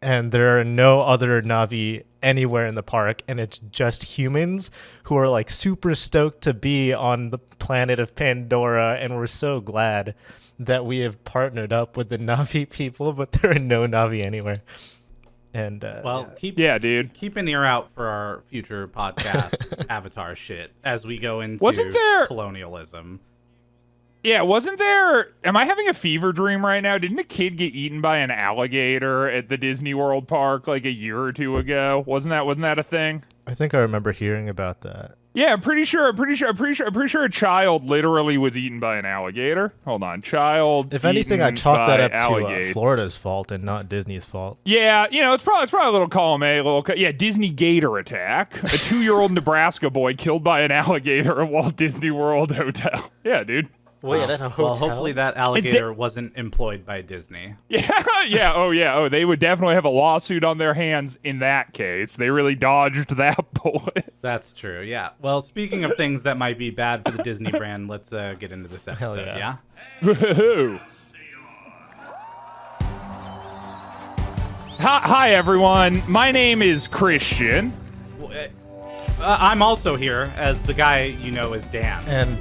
and there are no other Na'vi anywhere in the park, and it's just humans who are like super stoked to be on the planet of Pandora, and we're so glad that we have partnered up with the Na'vi people, but there are no Na'vi anywhere. And keep an ear out for our future podcast Avatar shit as we go into colonialism. Yeah, wasn't there? Am I having a fever dream right now? Didn't a kid get eaten by an alligator at the Disney World park like a year or two ago? Wasn't that a thing? I think I remember hearing about that. Yeah, I'm pretty sure a child literally was eaten by an alligator. Hold on, child. If anything, I chalk that up alligator. to Florida's fault and not Disney's fault. Yeah, it's probably a little column A, Disney gator attack. A 2-year-old Nebraska boy killed by an alligator at Walt Disney World Hotel. Yeah, dude. Wait, at a hotel? Well, hopefully that alligator wasn't employed by Disney. Yeah. They would definitely have a lawsuit on their hands in that case. They really dodged that bullet. That's true, yeah. Well, speaking of things that might be bad for the Disney brand, let's get into this episode, yeah? Hi, everyone. My name is Christian. I'm also here as the guy you know as Dan. And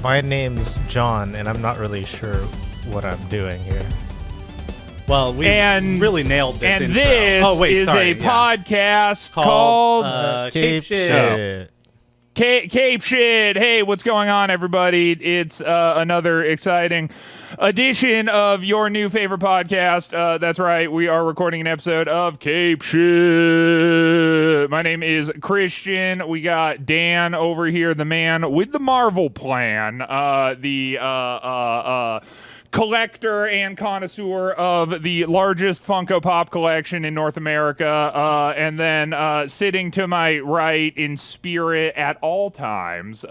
my name's John, and I'm not really sure what I'm doing here. Well, we really nailed this and intro. This is a podcast called Cape Shit. Cape Shit. Hey, what's going on, everybody? It's another exciting edition of your new favorite podcast. That's right. We are recording an episode of Cape Shit. My name is Christian. We got Dan over here, the man with the Marvel plan, the collector and connoisseur of the largest Funko Pop collection in North America, and then sitting to my right in spirit at all times,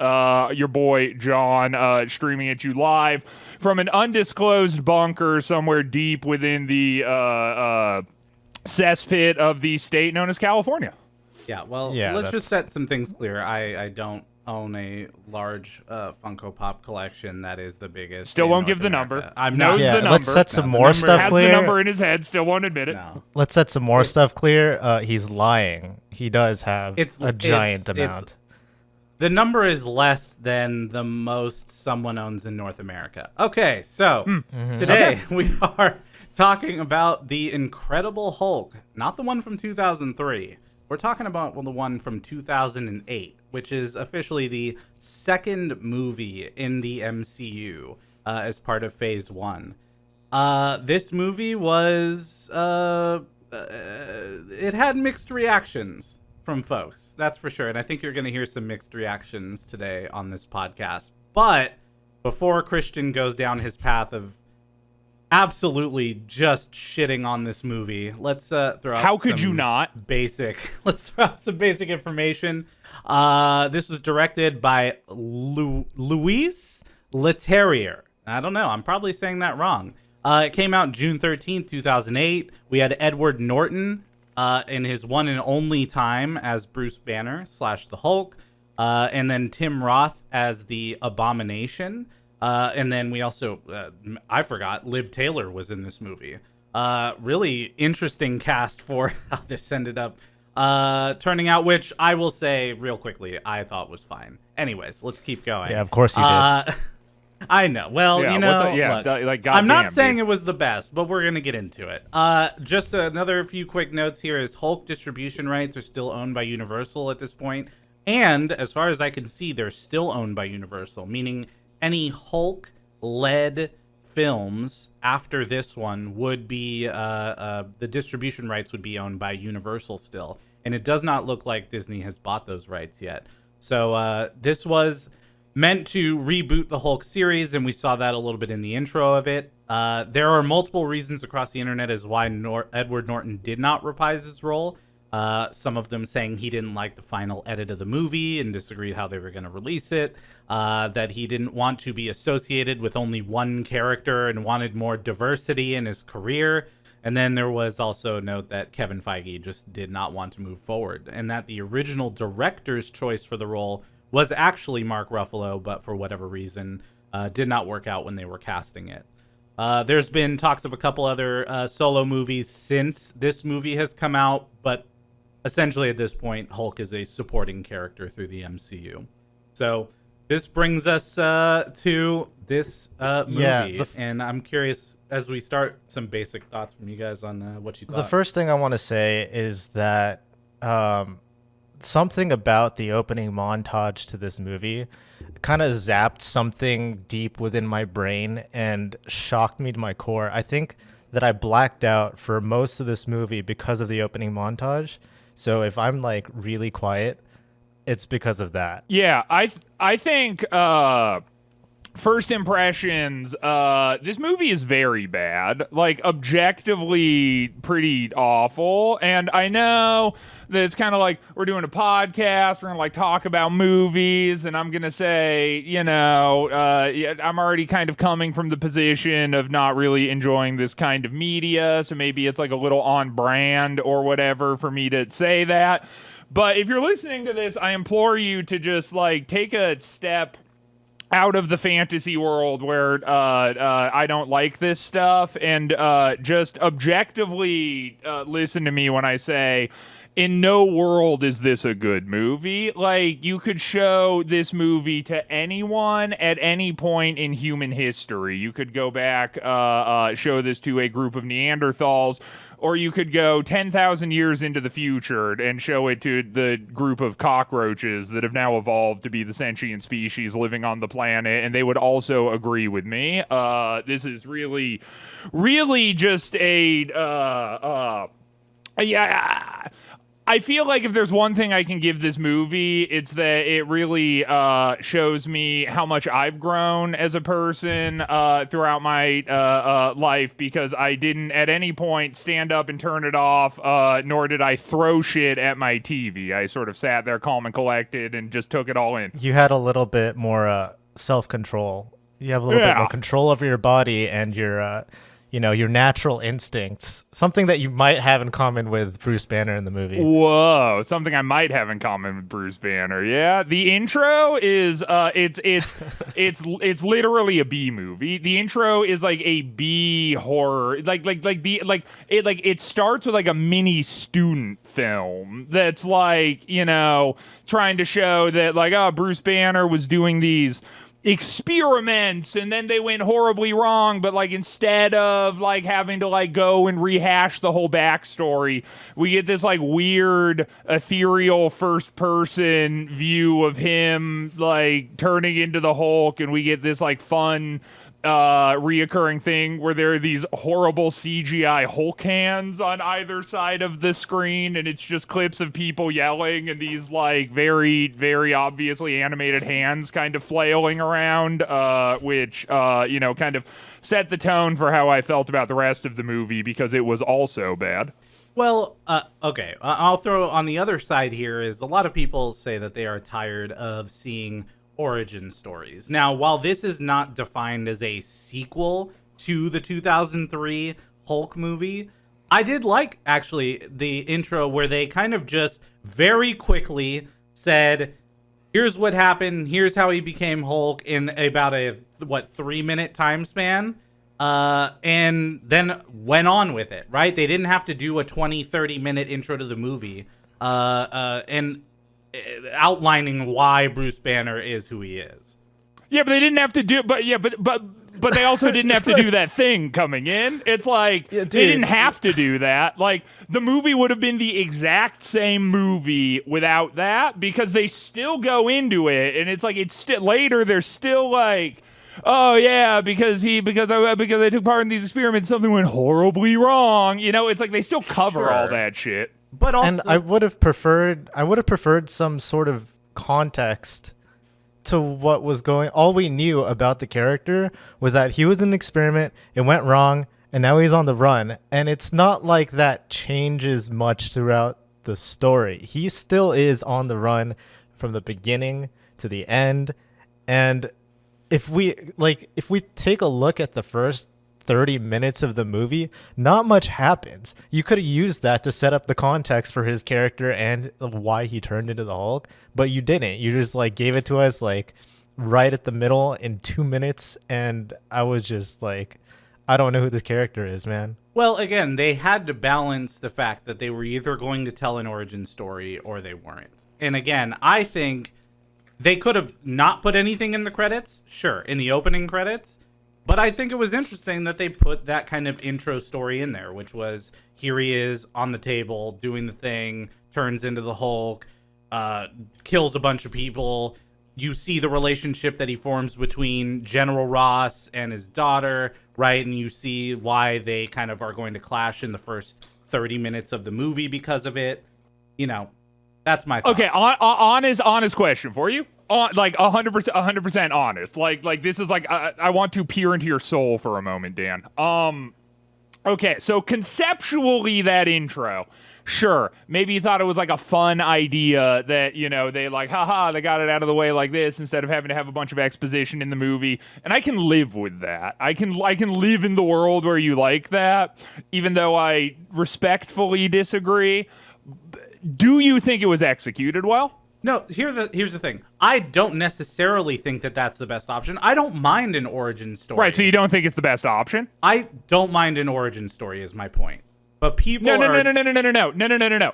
your boy John, streaming at you live from an undisclosed bunker somewhere deep within the cesspit of the state known as California. Yeah, well, let's just set some things clear. I don't own a large Funko Pop collection that is the biggest. Still won't North give the America. number. I'm knows not. the number. Let's set some more stuff has clear. The number in his head. Still won't admit it. No. Let's set some more stuff clear. He's lying. He does have a giant amount. The number is less than the most someone owns in North America. Okay, so today we are talking about the Incredible Hulk, not the one from 2003. We're talking about the one from 2008, which is officially the second movie in the MCU as part of Phase 1. This movie was... it had mixed reactions from folks, that's for sure. And I think you're going to hear some mixed reactions today on this podcast. But before Christian goes down his path of absolutely just shitting on this movie, let's throw out How could you not? Let's throw out some basic information. This was directed by Louis Leterrier. I don't know. I'm probably saying that wrong. It came out June 13th, 2008. We had Edward Norton in his one and only time as Bruce Banner / the Hulk. And then Tim Roth as the Abomination. And then we also, I forgot, Liv Taylor was in this movie. Really interesting cast for how this ended up turning out, which I will say real quickly, I thought was fine. Anyways, let's keep going. Yeah, of course you did. I know. Well, Yeah, you know, look, I'm not saying dude. it was the best, but we're going to get into it. Just another few quick notes here is Hulk distribution rights are still owned by Universal at this point. And as far as I can see, they're still owned by Universal, meaning any Hulk-led films after this one would be, the distribution rights would be owned by Universal still. And it does not look like Disney has bought those rights yet. So this was meant to reboot the Hulk series, and we saw that a little bit in the intro of it. There are multiple reasons across the internet as why Edward Norton did not reprise his role. Some of them saying he didn't like the final edit of the movie and disagreed how they were going to release it, that he didn't want to be associated with only one character and wanted more diversity in his career. And then there was also a note that Kevin Feige just did not want to move forward, and that the original director's choice for the role was actually Mark Ruffalo, but for whatever reason, did not work out when they were casting it. There's been talks of a couple other solo movies since this movie has come out, but essentially at this point, Hulk is a supporting character through the MCU. So this brings us to this movie, and I'm curious, as we start, some basic thoughts from you guys on what you thought. The first thing I want to say is that something about the opening montage to this movie kind of zapped something deep within my brain and shocked me to my core. I think that I blacked out for most of this movie because of the opening montage. So if I'm like really quiet, it's because of that. Yeah, I think first impressions, this movie is very bad, like objectively pretty awful. And I know that it's kind of like we're doing a podcast, we're gonna like talk about movies, and I'm gonna say, I'm already kind of coming from the position of not really enjoying this kind of media, so maybe it's like a little on brand or whatever for me to say that. But if you're listening to this, I implore you to just like take a step out of the fantasy world where I don't like this stuff, and just objectively listen to me when I say, in no world is this a good movie. Like, you could show this movie to anyone at any point in human history. You could go back, show this to a group of Neanderthals, or you could go 10,000 years into the future and show it to the group of cockroaches that have now evolved to be the sentient species living on the planet, and they would also agree with me. This is really, really just I feel like if there's one thing I can give this movie, it's that it really shows me how much I've grown as a person throughout my life, because I didn't at any point stand up and turn it off, nor did I throw shit at my TV. I sort of sat there calm and collected and just took it all in. You had a little bit more self-control. You have a little bit more control over your body and your natural instincts, something that you might have in common with Bruce Banner in the movie. Whoa, something I might have in common with Bruce Banner. Yeah, the intro is it's literally a B movie. The intro is like a B horror. It starts with like a mini student film that's like, trying to show that like, Bruce Banner was doing these experiments and then they went horribly wrong, but like instead of like having to like go and rehash the whole backstory, we get this like weird ethereal first person view of him like turning into the Hulk, and we get this like fun reoccurring thing where there are these horrible CGI Hulk hands on either side of the screen, and it's just clips of people yelling and these like very, very obviously animated hands kind of flailing around, which kind of set the tone for how I felt about the rest of the movie, because it was also bad. Well, okay, I'll throw on the other side here is a lot of people say that they are tired of seeing origin stories. Now, while this is not defined as a sequel to the 2003 Hulk movie, I did like actually the intro where they kind of just very quickly said, here's what happened, here's how he became Hulk in about a 3-minute time span, and then went on with it, right? They didn't have to do a 30 minute intro to the movie and outlining why Bruce Banner is who he is. Yeah, but they didn't have to do it. But they also didn't have to do that thing coming in. It's like, they didn't have to do that. Like, the movie would have been the exact same movie without that, because they still go into it, and it's like, later they're still like, oh yeah, because I took part in these experiments, something went horribly wrong. It's like they still cover all that shit. But also, and I would have preferred some sort of context to what was going. All we knew about the character was that he was in an experiment, it went wrong, and now he's on the run. And it's not like that changes much throughout the story. He still is on the run from the beginning to the end. And if we take a look at the first 30 minutes of the movie, not much happens. You could have used that to set up the context for his character and why he turned into the Hulk, but you didn't. You just like gave it to us like right at the middle in 2 minutes, and I was just like, I don't know who this character is, man. Well, again, they had to balance the fact that they were either going to tell an origin story or they weren't. And again, I think they could have not put anything in the credits, sure, in the opening credits, but I think it was interesting that they put that kind of intro story in there, which was here he is on the table doing the thing, turns into the Hulk, kills a bunch of people. You see the relationship that he forms between General Ross and his daughter, right? And you see why they kind of are going to clash in the first 30 minutes of the movie because of it. You know, that's my thoughts. Okay, honest question for you. Like 100% honest. Like this is like I want to peer into your soul for a moment, Dan. Okay, so conceptually that intro, sure, maybe you thought it was like a fun idea that, you know, they like, haha, they got it out of the way like this instead of having to have a bunch of exposition in the movie. And I can live with that. I can live in the world where you like that, even though I respectfully disagree. Do you think it was executed well? No, here's the thing. I don't necessarily think that that's the best option. I don't mind an origin story. Right, so you don't think it's the best option? I don't mind an origin story is my point. But people No.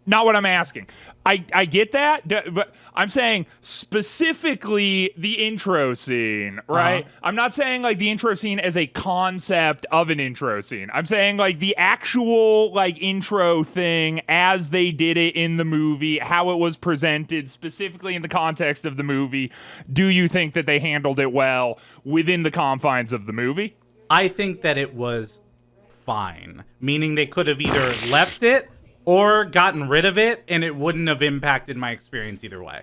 Not what I'm asking. I get that, but I'm saying specifically the intro scene, right? I'm not saying like the intro scene as a concept of an intro scene. I'm saying like the actual like intro thing as they did it in the movie, how it was presented specifically in the context of the movie. Do you think that they handled it well within the confines of the movie? I think that it was fine, meaning they could have either left it or gotten rid of it, and it wouldn't have impacted my experience either way.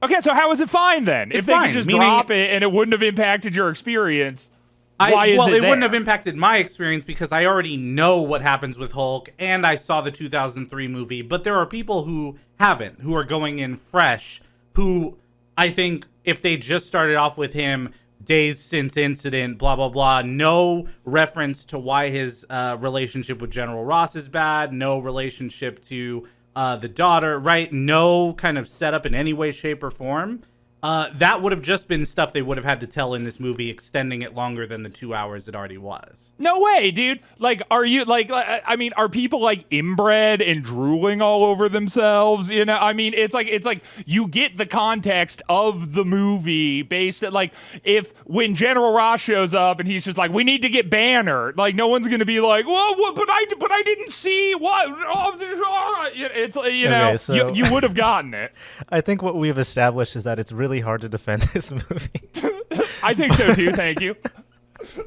Okay, so how is it fine then? It's if they fine, could just meaning- drop it and it wouldn't have impacted your experience, why is well, it there? wouldn't have impacted my experience because I already know what happens with Hulk, and I saw the 2003 movie, but there are people who haven't, who are going in fresh, who I think if they just started off with him days since incident, blah, blah, blah. No reference to why his relationship with General Ross is bad. No relationship to the daughter, right? No kind of setup in any way, shape, or form. That would have just been stuff they would have had to tell in this movie, extending it longer than the 2 hours it already was. No way, dude. Like, are you like? I mean, are people like inbred and drooling all over themselves? You know, I mean, it's like you get the context of the movie based at like if when General Ross shows up and he's just like, we need to get Banner. Like, no one's gonna be like, well, what, but I didn't see what. It's you know, Okay, so- you would have gotten it. I think what we've established is that it's really hard to defend this movie. I think so too. Thank you.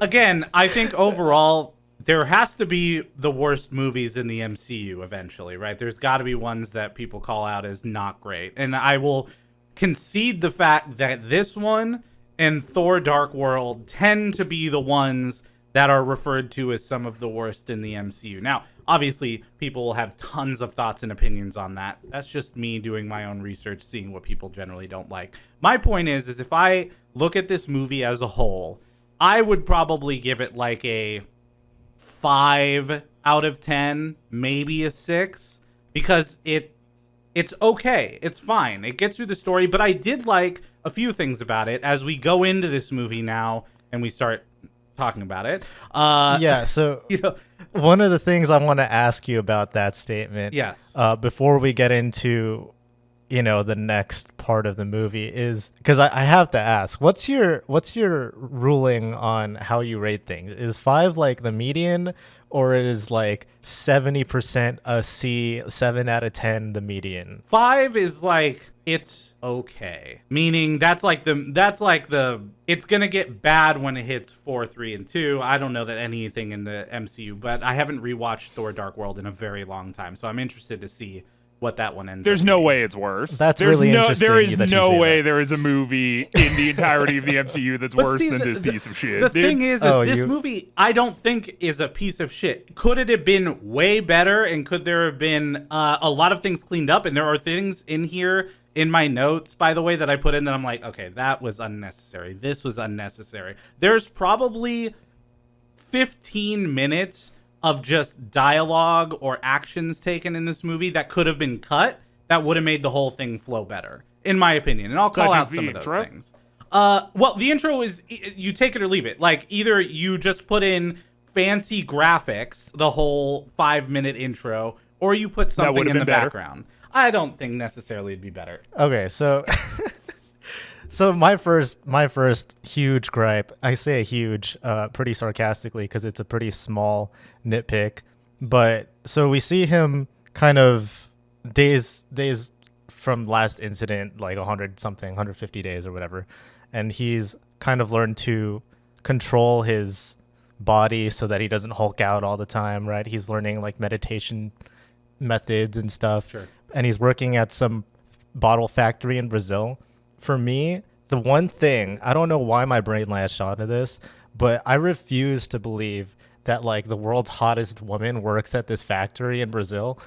Again, I think overall, there has to be the worst movies in the MCU eventually, right? There's got to be ones that people call out as not great. And I will concede the fact that this one and Thor Dark World tend to be the ones that are referred to as some of the worst in the MCU. Now, obviously, people will have tons of thoughts and opinions on that. That's just me doing my own research, seeing what people generally don't like. My point is if I look at this movie as a whole, I would probably give it like a 5 out of 10, maybe a 6, because it's okay. It's fine. It gets through the story, but I did like a few things about it as we go into this movie now and we start talking about it. Yeah, so You know, one of the things I want to ask you about that statement, yes. before we get into, you know, the next part of the movie is because I have to ask, what's your ruling on how you rate things? Is 5 like the median, or is like 70% a C, 7 out of 10 the median? 5 is like it's okay, meaning that's like the it's gonna get bad when it hits 4, 3, and 2. I don't know that anything in the MCU, but I haven't rewatched Thor: Dark World in a very long time, so I'm interested to see what that one ends. There's up no being. way it's worse. That's There's really no, interesting There is that you no say way that. there is a movie in the entirety of the MCU that's But worse see, than the- this piece of shit. The dude. thing is Oh, this you- movie I don't think is a piece of shit. Could it have been way better, and could there have been a lot of things cleaned up? And there are things in here in my notes, by the way, that I put in that I'm like, okay, that was unnecessary. This was unnecessary. There's probably 15 minutes of just dialogue or actions taken in this movie that could have been cut that would have made the whole thing flow better, in my opinion. And I'll call Such out as some the of those intro? things. Well, the intro is you take it or leave it. Like either you just put in fancy graphics, the whole 5-minute intro, or you put something in the background. I don't think necessarily it'd be better. Okay, so so my first huge gripe, I say huge pretty sarcastically because it's a pretty small nitpick, but so we see him kind of days from last incident, like 150 days or whatever, and he's kind of learned to control his body so that he doesn't Hulk out all the time, right? He's learning like meditation methods and stuff. Sure. And he's working at some bottle factory in Brazil. For me, the one thing, I don't know why my brain latched onto this, but I refuse to believe that like the world's hottest woman works at this factory in Brazil.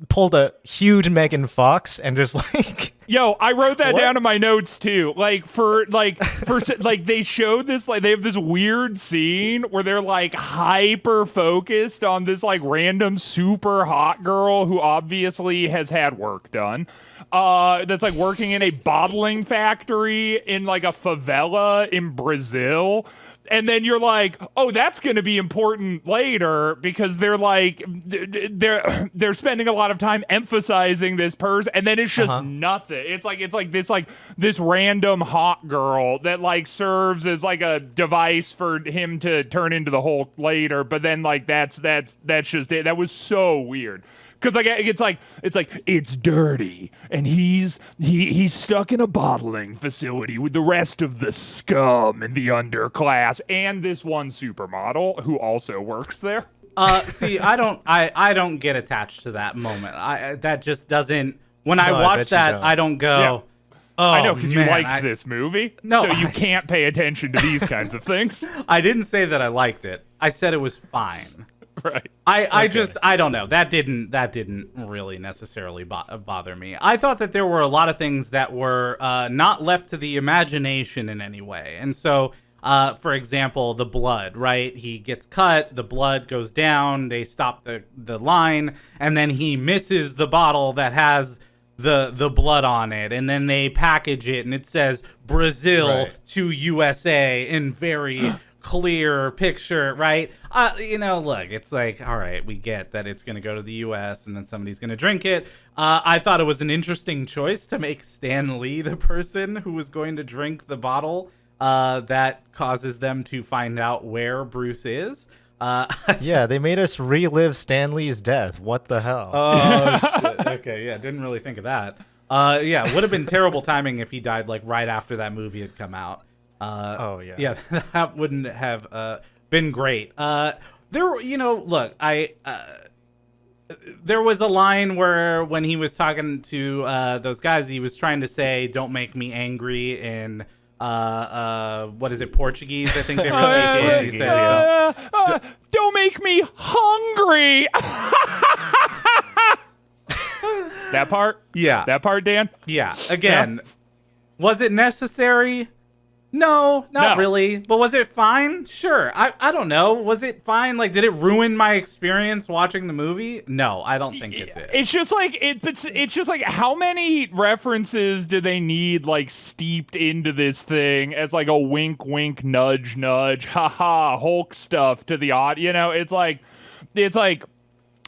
Pulled a huge Megan Fox and just like Yo, I wrote that down in my notes too. Like for they showed this, like they have this weird scene where they're like hyper focused on this like random super hot girl who obviously has had work done. That's like working in a bottling factory in like a favela in Brazil. And then you're like, oh, that's going to be important later because they're like, they're spending a lot of time emphasizing this person, and then it's just nothing. It's like this random hot girl that like serves as like a device for him to turn into the Hulk later. But then like that's just it. That was so weird. Because like it's dirty, and he's stuck in a bottling facility with the rest of the scum and the underclass, and this one supermodel who also works there. See, I don't get attached to that moment. That just doesn't. When I watch that, I don't go. Yeah. Oh, I know, because you man, liked this movie, No, so you can't pay attention to these kinds of things. I didn't say that I liked it. I said it was fine. Right. I don't know. That didn't really necessarily bother me. I thought that there were a lot of things that were not left to the imagination in any way. And so, for example, the blood, right? He gets cut, the blood goes down, they stop the line, and then he misses the bottle that has the blood on it, and then they package it, and it says Brazil to USA in very clear picture, right? Look, it's like, all right, we get that it's going to go to the US and then somebody's going to drink it. I thought it was an interesting choice to make Stan Lee the person who was going to drink the bottle that causes them to find out where Bruce is. yeah, they made us relive Stan Lee's death. What the hell? Oh, shit. Okay, yeah, didn't really think of that. Yeah, would have been terrible timing if he died like right after that movie had come out. Yeah, that wouldn't have been great. There was a line where when he was talking to those guys, he was trying to say, "Don't make me angry," in what is it, Portuguese? I think they really did. He says, "Don't make me hungry." That part? Yeah. That part, Dan? Yeah. Again, was it necessary? No, not really. But was it fine? Sure. I don't know. Was it fine? Like, did it ruin my experience watching the movie? No, I don't think it did. It's just like it's just like how many references do they need like steeped into this thing as like a wink, wink, nudge, nudge, haha, Hulk stuff to the audience? You know, it's like.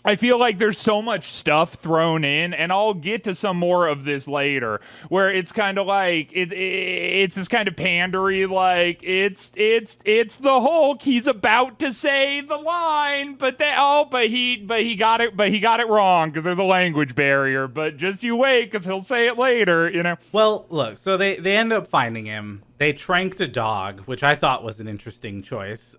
I feel like there's so much stuff thrown in, and I'll get to some more of this later, where it's kind of like it's this kind of pandery, like it's the Hulk. He's about to say the line, but he got it wrong because there's a language barrier. But just you wait, because he'll say it later, you know. Well, look, so they end up finding him. They tranked a dog, which I thought was an interesting choice.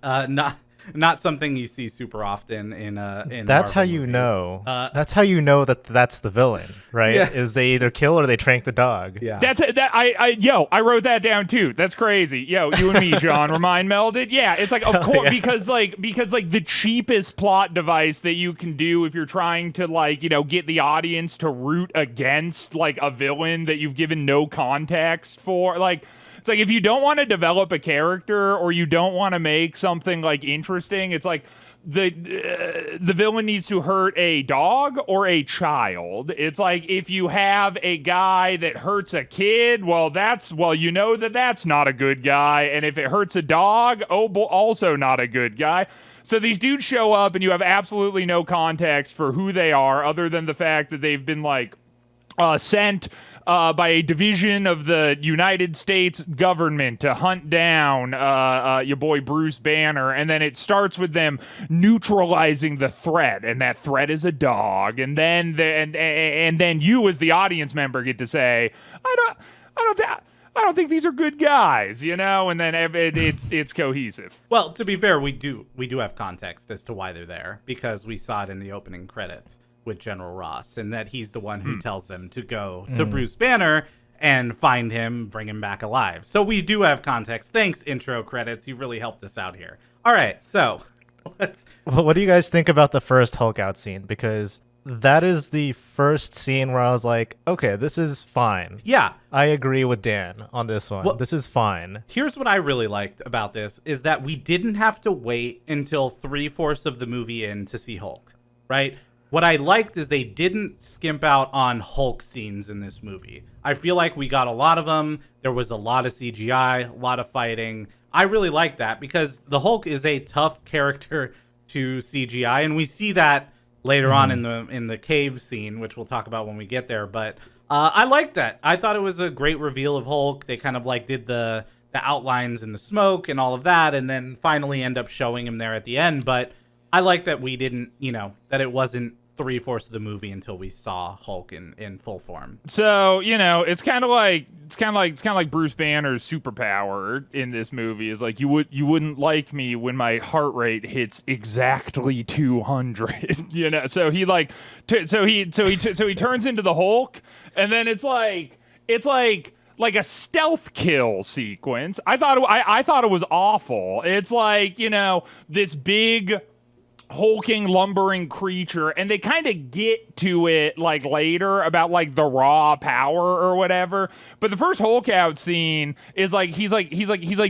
Not something you see super often in That's how Marvel you movies. know. That's how you know that's the villain, right? Yeah. Is they either kill or they trank the dog. Yeah. I wrote that down too. That's crazy. Yo, you and me, John, were mind melded. Yeah, it's like of course because the cheapest plot device that you can do if you're trying to get the audience to root against like a villain that you've given no context for, like. It's like if you don't want to develop a character or you don't want to make something like interesting, it's like the villain needs to hurt a dog or a child. It's like if you have a guy that hurts a kid, that's not a good guy, and if it hurts a dog, also not a good guy. So these dudes show up and you have absolutely no context for who they are other than the fact that they've been like sent by a division of the United States government to hunt down your boy Bruce Banner, and then it starts with them neutralizing the threat, and that threat is a dog, and then and then you as the audience member get to say, I don't think these are good guys, and then it's cohesive. Well, to be fair, we do have context as to why they're there, because we saw it in the opening credits with General Ross, and that he's the one who tells them to go to Bruce Banner and find him, bring him back alive. So we do have context. Thanks, intro credits. You really helped us out here. All right, so What do you guys think about the first Hulk out scene? Because that is the first scene where I was like, okay, this is fine. Yeah. I agree with Dan on this one. Well, this is fine. Here's what I really liked about this is that we didn't have to wait until 3/4 of the movie in to see Hulk, right? What I liked is they didn't skimp out on Hulk scenes in this movie. I feel like we got a lot of them. There was a lot of CGI, a lot of fighting. I really like that because the Hulk is a tough character to CGI, and we see that later on in the cave scene, which we'll talk about when we get there. But I like that. I thought it was a great reveal of Hulk. They kind of like did the outlines in the smoke and all of that, and then finally end up showing him there at the end. But I like that we didn't, that it wasn't 3/4 of the movie until we saw Hulk in full form. So it's kind of like Bruce Banner's superpower in this movie is like you wouldn't like me when my heart rate hits exactly 200. So he turns into the Hulk, and then it's like a stealth kill sequence. I thought it was awful. It's like this big hulking, lumbering creature, and they kind of get to it like later about like the raw power or whatever. But the first Hulk out scene is like he's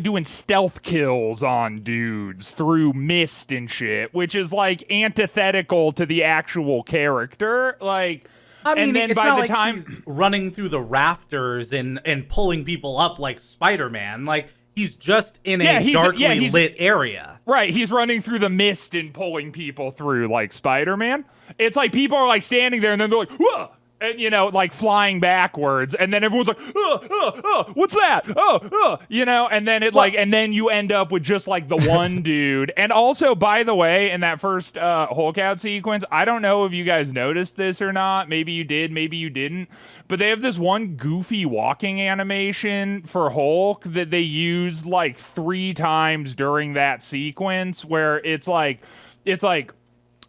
doing stealth kills on dudes through mist and shit, which is like antithetical to the actual character. Like, I mean, and then it's by not the like time he's running through the rafters and pulling people up like Spider-Man, like he's just in a darkly lit area. Right, he's running through the mist and pulling people through like Spider-Man. It's like people are like standing there and then they're like, whoa! And like flying backwards, and then everyone's like, what's that? And then and then you end up with just like the one dude. And also, by the way, in that first Hulk out sequence, I don't know if you guys noticed this or not. Maybe you did, maybe you didn't. But they have this one goofy walking animation for Hulk that they use like 3 times during that sequence, where it's like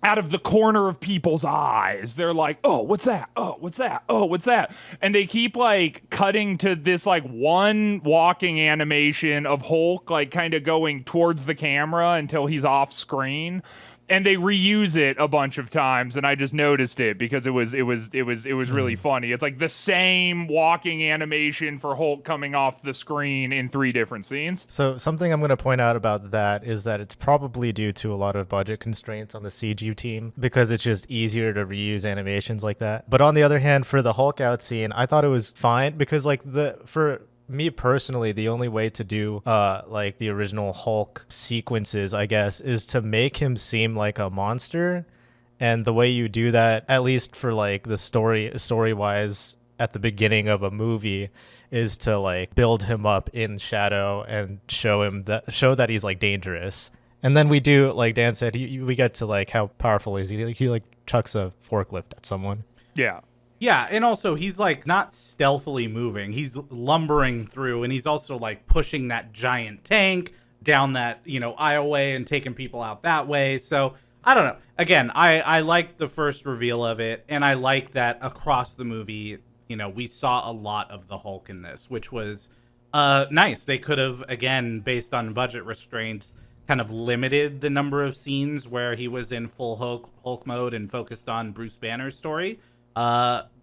out of the corner of people's eyes, they're like, oh, what's that? Oh, what's that? Oh, what's that? And they keep like cutting to this like one walking animation of Hulk like kind of going towards the camera until he's off screen. And they reuse it a bunch of times, and I just noticed it because it was really funny. It's like the same walking animation for Hulk coming off the screen in 3 different scenes. So something I'm going to point out about that is that it's probably due to a lot of budget constraints on the CG team because it's just easier to reuse animations like that. But on the other hand, for the Hulk out scene, I thought it was fine because for me personally, the only way to do like the original Hulk sequences, I guess, is to make him seem like a monster. And the way you do that, at least for like the story wise at the beginning of a movie, is to like build him up in shadow and show that he's like dangerous. And then we do, like Dan said, we get to like how powerful is he? He like chucks a forklift at someone. Yeah. Yeah, and also he's like not stealthily moving. He's lumbering through, and he's also like pushing that giant tank down that, aisleway and taking people out that way. So I don't know. Again, I like the first reveal of it, and I like that across the movie, we saw a lot of the Hulk in this, which was nice. They could have, again, based on budget restraints, kind of limited the number of scenes where he was in full Hulk mode and focused on Bruce Banner's story.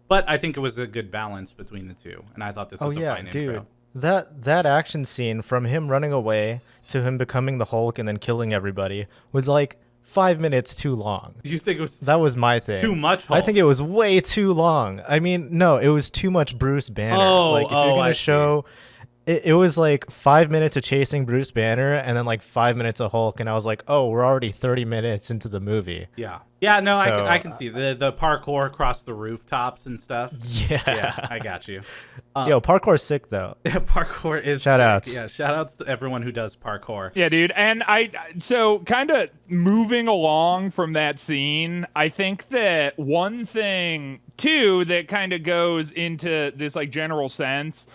But I think it was a good balance between the two, and I thought this was a fine intro. That action scene from him running away to him becoming the Hulk and then killing everybody was like 5 minutes too long. Do you think it was That was my thing. too much Hulk? I think it was way too long. I mean, no, it was too much Bruce Banner. Like, if you're I gonna see. show, it was like 5 minutes of chasing Bruce Banner, and then like 5 minutes of Hulk, and I was like, oh, we're already 30 minutes into the movie. Yeah, no, So, I can see the parkour across the rooftops and stuff. Yeah. Yeah, I got you. Yo, parkour's sick though. Parkour is Shout sick. outs. Yeah, shout outs to everyone who does parkour. Yeah, dude. And so kind of moving along from that scene, I think that one thing too that kind of goes into this like general sense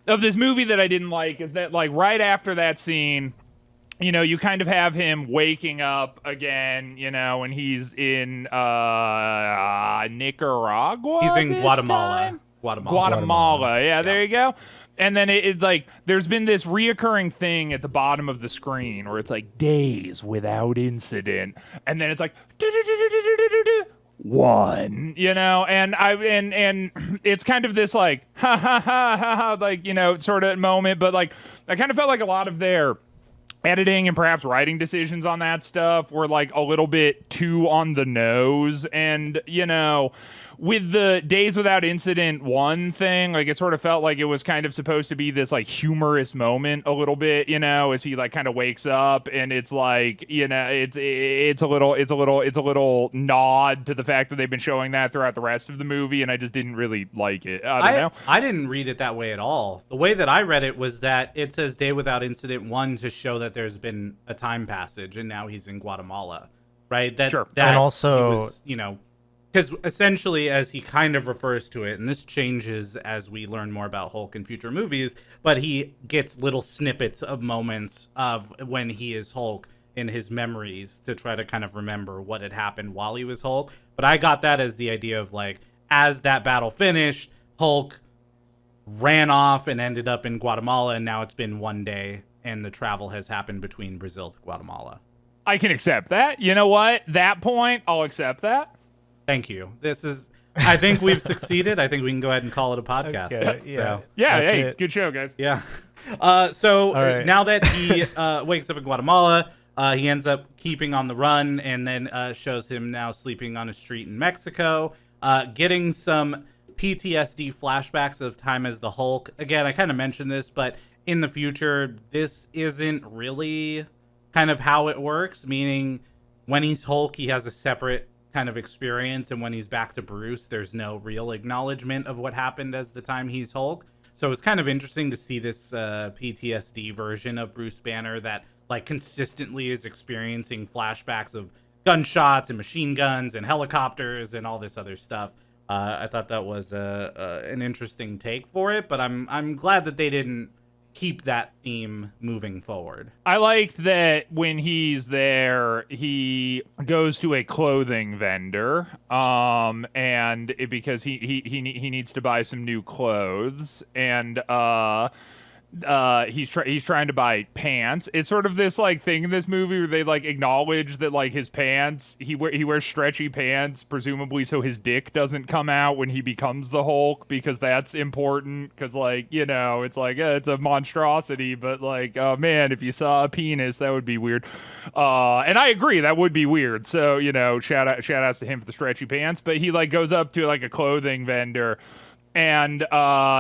of this movie that I didn't like is that like right after that scene, you know, you kind of have him waking up again, you know, and he's in Nicaragua. He's in this Guatemala. time? Guatemala. Yeah, there you go. And then it like there's been this reoccurring thing at the bottom of the screen where it's like days without incident, and then it's like one, you know, and it's kind of this like ha ha ha ha ha like, you know, sort of moment, but like I kind of felt like a lot of their editing and perhaps writing decisions on that stuff were like a little bit too on the nose, and you know, with the Days Without Incident 1 thing, like it sort of felt like it was kind of supposed to be this like humorous moment a little bit, you know, as he like kind of wakes up, and it's like, you know, it's a little nod to the fact that they've been showing that throughout the rest of the movie, and I just didn't really like it. I don't know. I didn't read it that way at all. The way that I read it was that it says Day Without Incident 1 to show that there's been a time passage and now he's in Guatemala, right? Sure. That And also- he was, you know, because essentially, as he kind of refers to it, and this changes as we learn more about Hulk in future movies, but he gets little snippets of moments of when he is Hulk in his memories to try to kind of remember what had happened while he was Hulk. But I got that as the idea of like, as that battle finished, Hulk ran off and ended up in Guatemala, and now it's been one day, and the travel has happened between Brazil to Guatemala. I can accept that. You know what? That point, I'll accept that. Thank you. I think we've succeeded. I think we can go ahead and call it a podcast. Okay, yeah. So, Yeah, That's hey, it. good show, guys. yeah. All right. Now that he wakes up in Guatemala, he ends up keeping on the run, and then shows him now sleeping on a street in Mexico, getting some PTSD flashbacks of time as the Hulk. Again, I kind of mentioned this, but in the future, this isn't really kind of how it works, meaning when he's Hulk, he has a separate kind of experience, and when he's back to Bruce, there's no real acknowledgement of what happened as the time he's Hulk. So it's kind of interesting to see this PTSD version of Bruce Banner that like consistently is experiencing flashbacks of gunshots and machine guns and helicopters and all this other stuff. I thought that was an interesting take for it, but I'm glad that they didn't keep that theme moving forward. I liked that when he's there, he goes to a clothing vendor, because he needs to buy some new clothes, and he's trying to buy pants. It's sort of this like thing in this movie where they like acknowledge that like his pants, he wears stretchy pants, presumably so his dick doesn't come out when he becomes the Hulk, because that's important. Because like, you know, it's like it's a monstrosity, but like, oh man, if you saw a penis, that would be weird. And I agree, that would be weird. So you know, shout outs to him for the stretchy pants. But he like goes up to like a clothing vendor and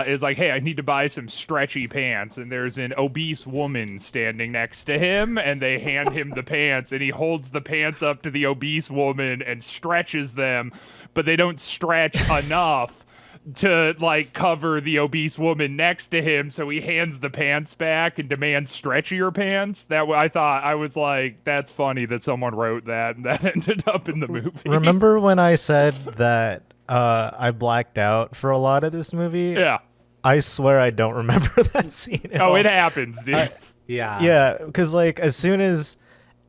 is like, hey, I need to buy some stretchy pants. And there's an obese woman standing next to him, and they hand him the pants, and he holds the pants up to the obese woman and stretches them, but they don't stretch enough to like cover the obese woman next to him, so he hands the pants back and demands stretchier pants. I thought, I was like, that's funny that someone wrote that, and that ended up in the movie. Remember when I said that I blacked out for a lot of this movie? Yeah. I swear I don't remember that scene at all. It happens, dude. Yeah. Yeah, because like as soon as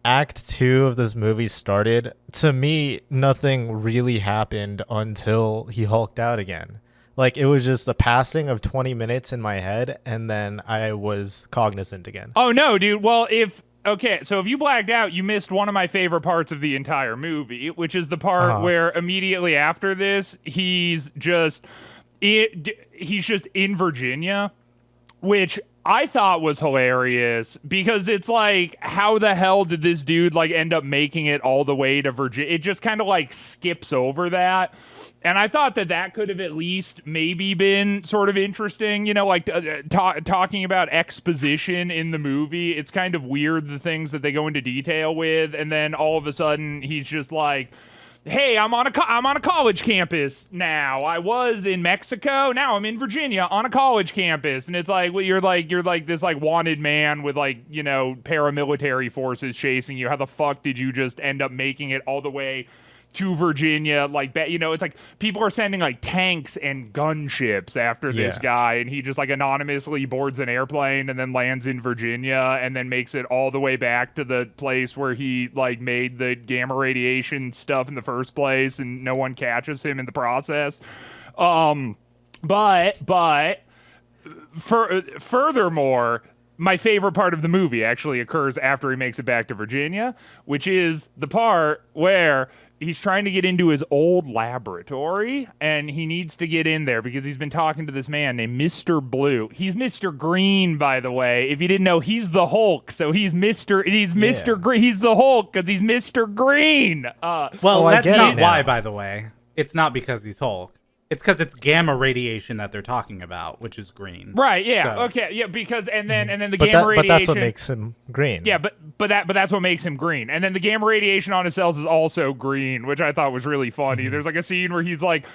Act 2 of this movie started, to me, nothing really happened until he hulked out again. Like, it was just a passing of 20 minutes in my head, and then I was cognizant again. Oh, no, dude. Well, if you blacked out, you missed one of my favorite parts of the entire movie, which is the part where immediately after this, he's just in Virginia, which I thought was hilarious because it's like, how the hell did this dude like end up making it all the way to Virginia? It just kind of like skips over that. And I thought that could have at least maybe been sort of interesting, you know, like talking about exposition in the movie. It's kind of weird, the things that they go into detail with. And then all of a sudden he's just like, hey, I'm on a college campus now. I was in Mexico. Now I'm in Virginia on a college campus. And it's like, well, you're like this like wanted man with like, you know, paramilitary forces chasing you. How the fuck did you just end up making it all the way to Virginia? Like, you know, it's like people are sending like tanks and gunships after this guy, and he just like anonymously boards an airplane and then lands in Virginia and then makes it all the way back to the place where he like made the gamma radiation stuff in the first place, and no one catches him in the process. Furthermore, my favorite part of the movie actually occurs after he makes it back to Virginia, which is the part where he's trying to get into his old laboratory, and he needs to get in there because he's been talking to this man named Mr. Blue. He's Mr. Green, by the way. If you didn't know, he's the Hulk, so he's Mr. Green. He's the Hulk because he's Mr. Green. Well, that's not now. why, by the way. It's not because he's Hulk. It's because it's gamma radiation that they're talking about, which is green. Right, yeah, So- okay, yeah, because and then the gamma radiation. But that's what makes him green. Yeah, but that's what makes him green. And then the gamma radiation on his cells is also green, which I thought was really funny. There's like a scene where he's like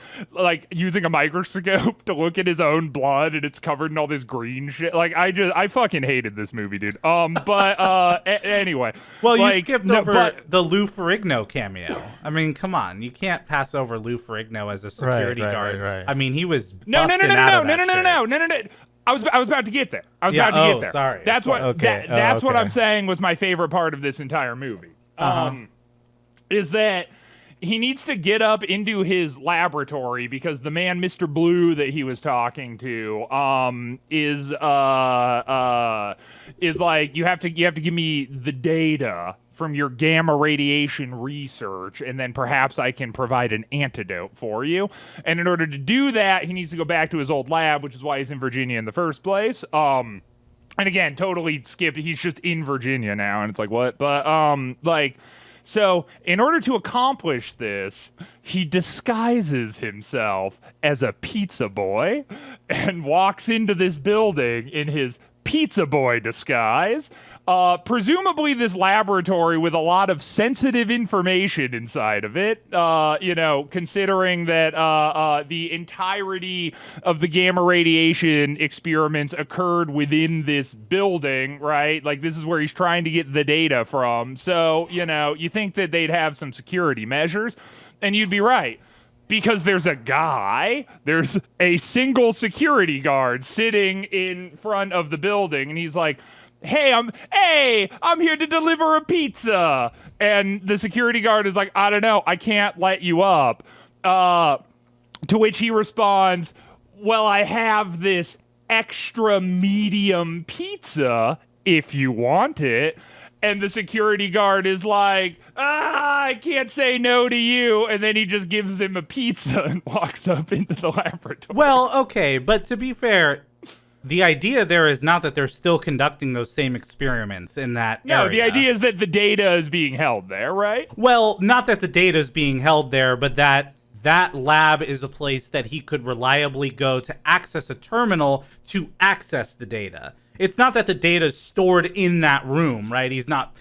using a microscope to look at his own blood, and it's covered in all this green shit. Like I fucking hated this movie, dude. Anyway. Well, you like, skipped over the Lou Ferrigno cameo. I mean, come on, you can't pass over Lou Ferrigno as a security guard. Right. I mean, he was No. busting out of that shit. I was about to get there. Sorry. That's what Okay. that's what Okay. I'm saying was my favorite part of this entire movie. Is that he needs to get up into his laboratory because the man, Mr. Blue, that he was talking to, is like, you have to give me the data from your gamma radiation research, and then perhaps I can provide an antidote for you. And in order to do that, he needs to go back to his old lab, which is why he's in Virginia in the first place. And again, totally skipped. He's just in Virginia now, and it's like, what? But so in order to accomplish this, he disguises himself as a pizza boy and walks into this building in his pizza boy disguise. Presumably this laboratory with a lot of sensitive information inside of it, considering that the entirety of the gamma radiation experiments occurred within this building, right? Like, this is where he's trying to get the data from. So, you think that they'd have some security measures, and you'd be right. Because there's a single security guard sitting in front of the building, and he's like, Hey, I'm here to deliver a pizza. And the security guard is like, I don't know, I can't let you up. To which he responds, well, I have this extra medium pizza if you want it. And the security guard is like, I can't say no to you. And then he just gives him a pizza and walks up into the laboratory. Well, okay, but to be fair, the idea there is not that they're still conducting those same experiments in that area. No, the idea is that the data is being held there, right? Well, not that the data is being held there, but that lab is a place that he could reliably go to access a terminal to access the data. It's not that the data is stored in that room, right? He's not,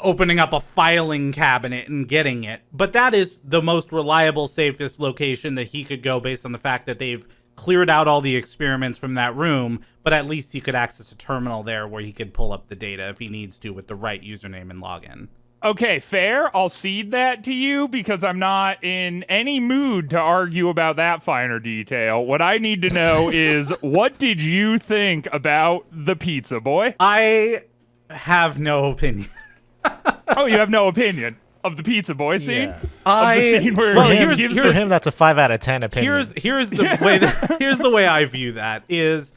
opening up a filing cabinet and getting it. But that is the most reliable, safest location that he could go based on the fact that they've cleared out all the experiments from that room, but at least he could access a terminal there where he could pull up the data if he needs to with the right username and login. Okay, fair. I'll cede that to you because I'm not in any mood to argue about that finer detail. What I need to know is, what did you think about the pizza boy? I have no opinion. Oh, you have no opinion of the pizza boy scene? Yeah. Of the scene where For he him, gives for him, that's a 5 out of 10 opinion. Here's the way here's the way I view that is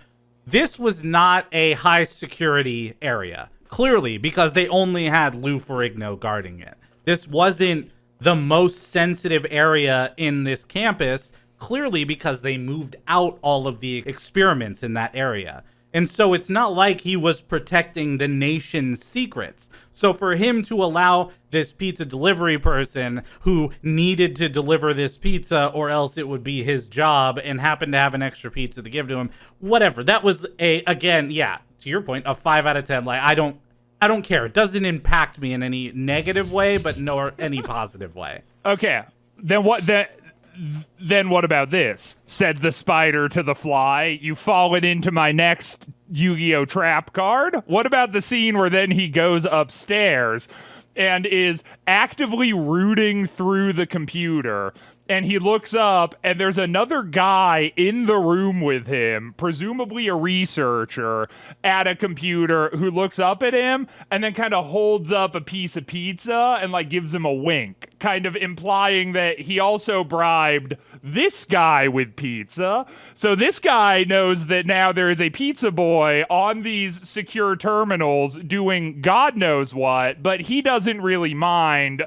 this was not a high security area, clearly, because they only had Lou Ferrigno guarding it. This wasn't the most sensitive area in this campus, clearly because they moved out all of the experiments in that area. And so it's not like he was protecting the nation's secrets. So for him to allow this pizza delivery person who needed to deliver this pizza or else it would be his job and happened to have an extra pizza to give to him, whatever. That was again, yeah, to your point, a 5 out of 10. Like, I don't care. It doesn't impact me in any negative way, but nor any positive way. Okay, then what about this? Said the spider to the fly. You've fallen into my next Yu-Gi-Oh! Trap card. What about the scene where then he goes upstairs and is actively rooting through the computer? And he looks up, and there's another guy in the room with him, presumably a researcher, at a computer who looks up at him and then kind of holds up a piece of pizza and, like, gives him a wink, kind of implying that he also bribed this guy with pizza. So this guy knows that now there is a pizza boy on these secure terminals doing God knows what, but he doesn't really mind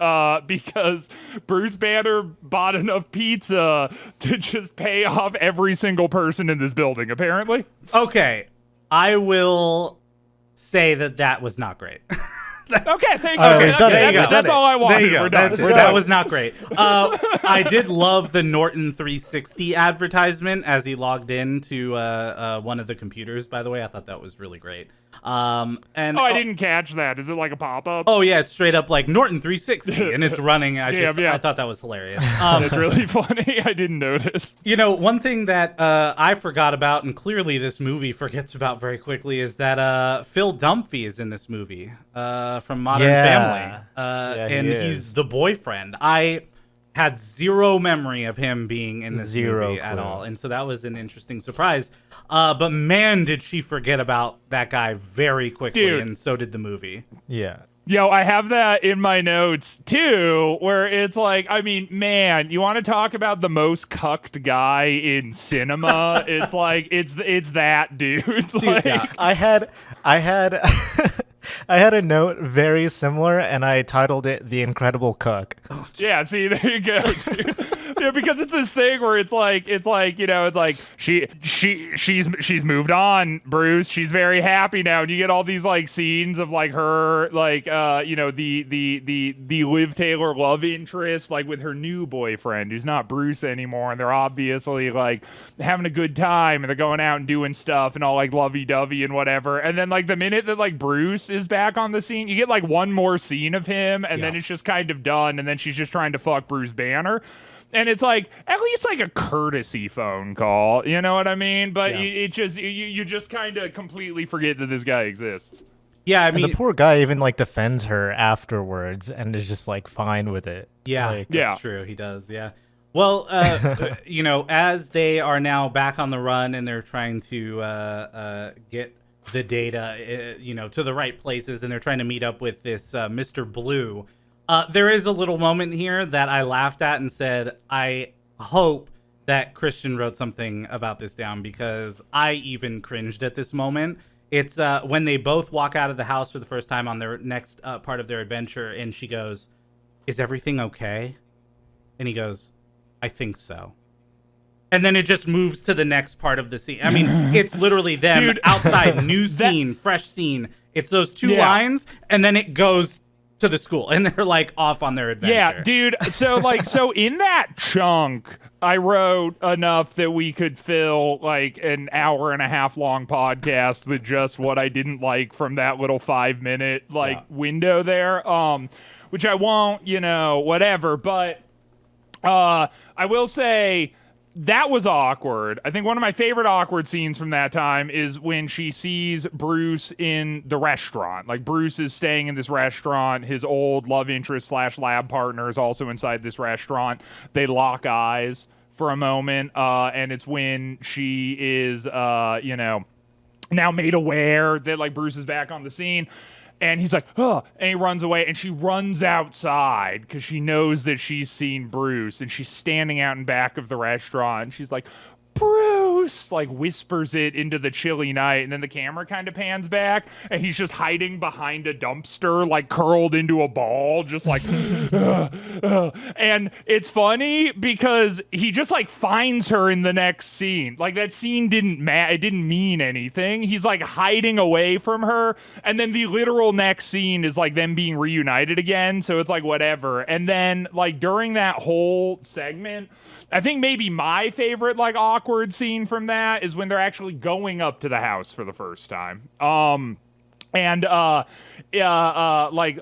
because Bruce Banner bought enough pizza to just pay off every single person in this building, apparently. Okay, I will say that was not great. Okay, thank you. Okay, done it. That's all I wanted. There you go. We're done. That was not great. I did love the Norton 360 advertisement as he logged in to one of the computers, by the way. I thought that was really great. I didn't catch that. Is it like a pop-up? Oh, yeah, it's straight up like Norton 360, and it's running. I thought that was hilarious. That's really funny. I didn't notice. You know, one thing that I forgot about, and clearly this movie forgets about very quickly, is that Phil Dunphy is in this movie from Modern Family. And he's the boyfriend. I had zero memory of him being in this movie at all. And so that was an interesting surprise. But man, did she forget about that guy very quickly, and so did the movie. Yeah. Yo, I have that in my notes too, where it's like, I mean, man, you want to talk about the most cucked guy in cinema? It's like, it's that dude. Dude, I had I had a note very similar, and I titled it "The Incredible Cook." Yeah, see, there you go, dude. Yeah, because it's this thing where it's like she's moved on, Bruce. She's very happy now, and you get all these like scenes of like her like the Liv Taylor love interest like with her new boyfriend who's not Bruce anymore, and they're obviously like having a good time and they're going out and doing stuff and all like lovey-dovey and whatever. And then like the minute that like Bruce is back on the scene, you get like one more scene of him, and then it's just kind of done, and then she's just trying to fuck Bruce Banner. And it's like, at least like a courtesy phone call, you know what I mean? But you just kind of completely forget that this guy exists. Yeah, I mean, and the poor guy even like defends her afterwards and is just like fine with it. Yeah, that's true. He does. Yeah. Well, you know, as they are now back on the run and they're trying to get the data, you know, to the right places, and they're trying to meet up with this Mr. Blue. There is a little moment here that I laughed at and said, I hope that Christian wrote something about this down, because I even cringed at this moment. It's when they both walk out of the house for the first time on their next part of their adventure, and she goes, "Is everything okay?" And he goes, "I think so." And then it just moves to the next part of the scene. I mean, it's literally them outside, new scene, fresh scene. It's those two lines, and then it goes to the school, and they're like off on their adventure. Yeah, dude. So in that chunk, I wrote enough that we could fill like an hour and a half long podcast with just what I didn't like from that little 5-minute window there. Which I won't, you know, whatever. But I will say, that was awkward. I think one of my favorite awkward scenes from that time is when she sees Bruce in the restaurant. Like, Bruce is staying in this restaurant. His old love interest / lab partner is also inside this restaurant. They lock eyes for a moment, and it's when she is, you know, now made aware that, like, Bruce is back on the scene. And he's like, "Oh," and he runs away, and she runs outside because she knows that she's seen Bruce, and she's standing out in back of the restaurant, and she's like, "Bruce!" Bruce, like whispers it into the chilly night, and then the camera kind of pans back, and he's just hiding behind a dumpster, like curled into a ball, just like, and it's funny because he just like finds her in the next scene. Like that scene it didn't mean anything. He's like hiding away from her, and then the literal next scene is like them being reunited again, so it's like whatever. And then like during that whole segment, I think maybe my favorite like awkward scene from that is when they're actually going up to the house for the first time. And like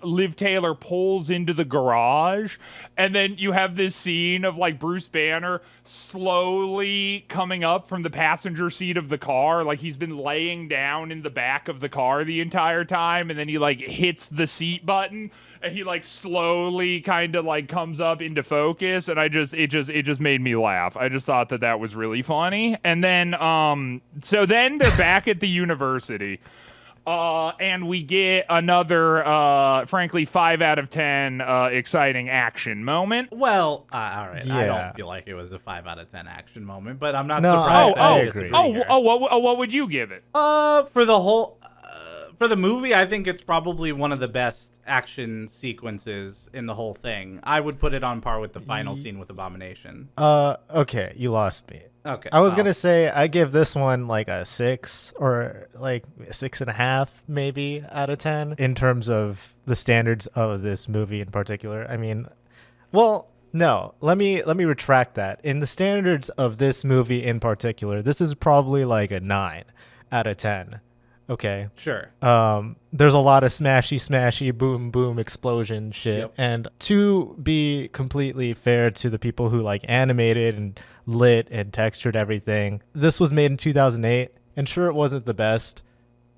Liv Taylor pulls into the garage, and then you have this scene of like Bruce Banner slowly coming up from the passenger seat of the car, like he's been laying down in the back of the car the entire time, and then he like hits the seat button, and he like slowly kind of like comes up into focus, and it just made me laugh. I just thought that was really funny. And then so then they're back at the university. And we get another, frankly, 5 out of 10 exciting action moment. Well, all right. Yeah. I don't feel like it was a 5 out of 10 action moment, but I'm not No, surprised. I that you agree. disagree here. What would you give it? For the whole, for the movie, I think it's probably one of the best action sequences in the whole thing. I would put it on par with the final scene with Abomination. Okay, you lost me. Okay. I was gonna say I give this one like a 6 or like 6.5 maybe out of 10 in terms of the standards of this movie in particular. I mean, well, no, let me retract that. In the standards of this movie in particular, this is probably like a 9 out of 10. Okay. Sure. There's a lot of smashy, boom, boom, explosion shit. Yep. And to be completely fair to the people who like animated and lit and textured everything, this was made in 2008. And sure, it wasn't the best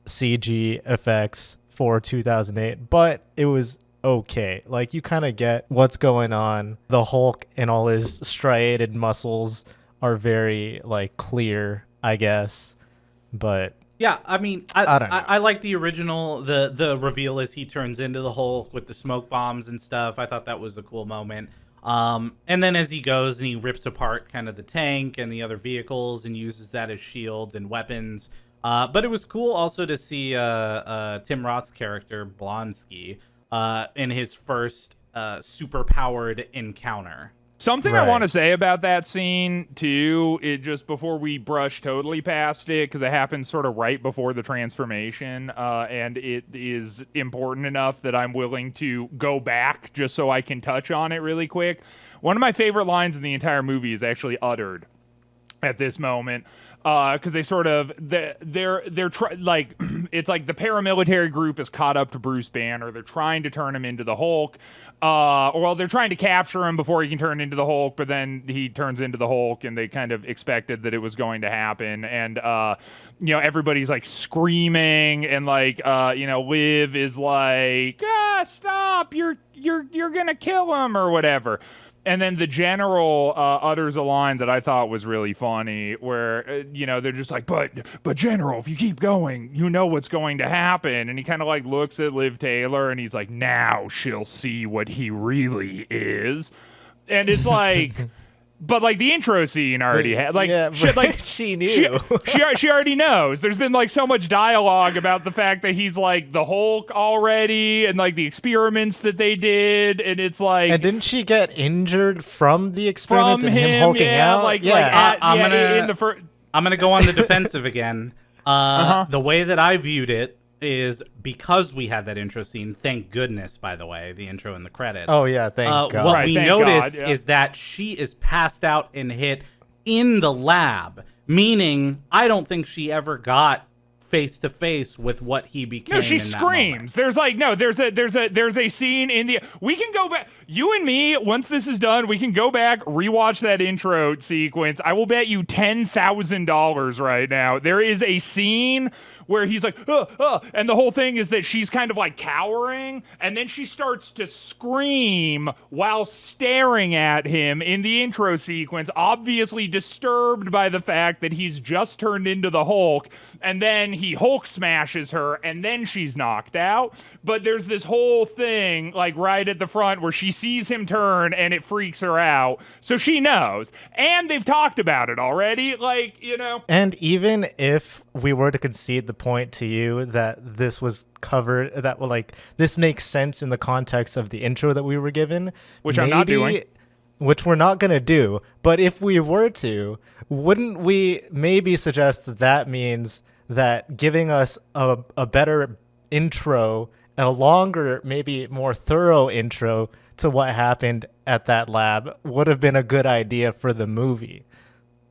CG effects for 2008, but it was okay. Like you kind of get what's going on. The Hulk and all his striated muscles are very like clear, I guess. But yeah, I mean, I don't know. I like the original, the reveal as he turns into the Hulk with the smoke bombs and stuff. I thought that was a cool moment. And then as he goes and he rips apart kind of the tank and the other vehicles and uses that as shields and weapons. But it was cool also to see Tim Roth's character, Blonsky, in his first super-powered encounter. Something Right. I want to say about that scene, too, it just before we brush totally past it, because it happens sort of right before the transformation, and it is important enough that I'm willing to go back just so I can touch on it really quick. One of my favorite lines in the entire movie is actually uttered at this moment. Because they sort of like it's like the paramilitary group is caught up to Bruce Banner. They're trying to turn him into the Hulk, well, they're trying to capture him before he can turn into the Hulk. But then he turns into the Hulk, and they kind of expected that it was going to happen. And everybody's like screaming, and like Liv is like, stop! You're gonna kill him or whatever. And then the general utters a line that I thought was really funny, where they're just like, but General, if you keep going, you know what's going to happen. And he kind of like looks at Liv Taylor, and he's like, now she'll see what he really is. And it's like, but like the intro scene already had like, yeah, she knew. She already knows. There's been like so much dialogue about the fact that he's like the Hulk already, and like the experiments that they did, and it's like. And didn't she get injured from the experiments and him hulking out? I'm gonna go on the defensive again. The way that I viewed it is because we had that intro scene. Thank goodness, by the way, the intro and the credits. Oh yeah, thank God. What Right, we thank noticed God, yeah. is that she is passed out and hit in the lab, meaning I don't think she ever got face to face with what he became. No, she in that screams. There's like there's a scene in the. We can go back. You and me, once this is done, we can go back, rewatch that intro sequence. I will bet you $10,000 right now. There is a scene where he's like, and the whole thing is that she's kind of like cowering, and then she starts to scream while staring at him in the intro sequence, obviously disturbed by the fact that he's just turned into the Hulk, and then he Hulk smashes her, and then she's knocked out. But there's this whole thing, like right at the front, where she sees him turn, and it freaks her out. So she knows. And they've talked about it already, like, you know. And even if we were to concede the point to you that this was covered, that like this makes sense in the context of the intro that we were given, which I'm not doing, which we're not going to do, but if we were to, wouldn't we maybe suggest that that means that giving us a better intro and a longer, maybe more thorough intro to what happened at that lab would have been a good idea for the movie?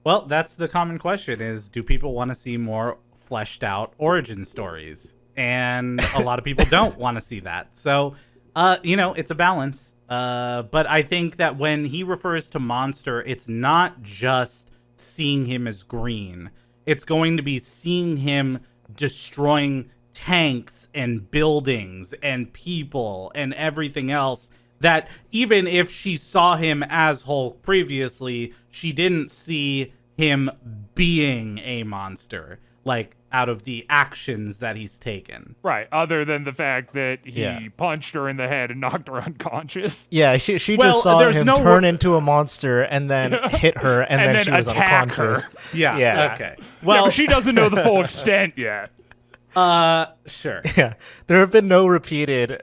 Well, that's the common question is, do people want to see more fleshed out origin stories? And a lot of people don't want to see that. So, it's a balance. But I think that when he refers to monster, it's not just seeing him as green. It's going to be seeing him destroying tanks and buildings and people and everything else that even if she saw him as Hulk previously, she didn't see him being a monster, like out of the actions that he's taken. Right, other than the fact that he punched her in the head and knocked her unconscious. Yeah, she just saw him turn into a monster and then hit her, and then she was unconscious. Yeah, okay. Well, but she doesn't know the full extent yet. Sure. Yeah, there have been no repeated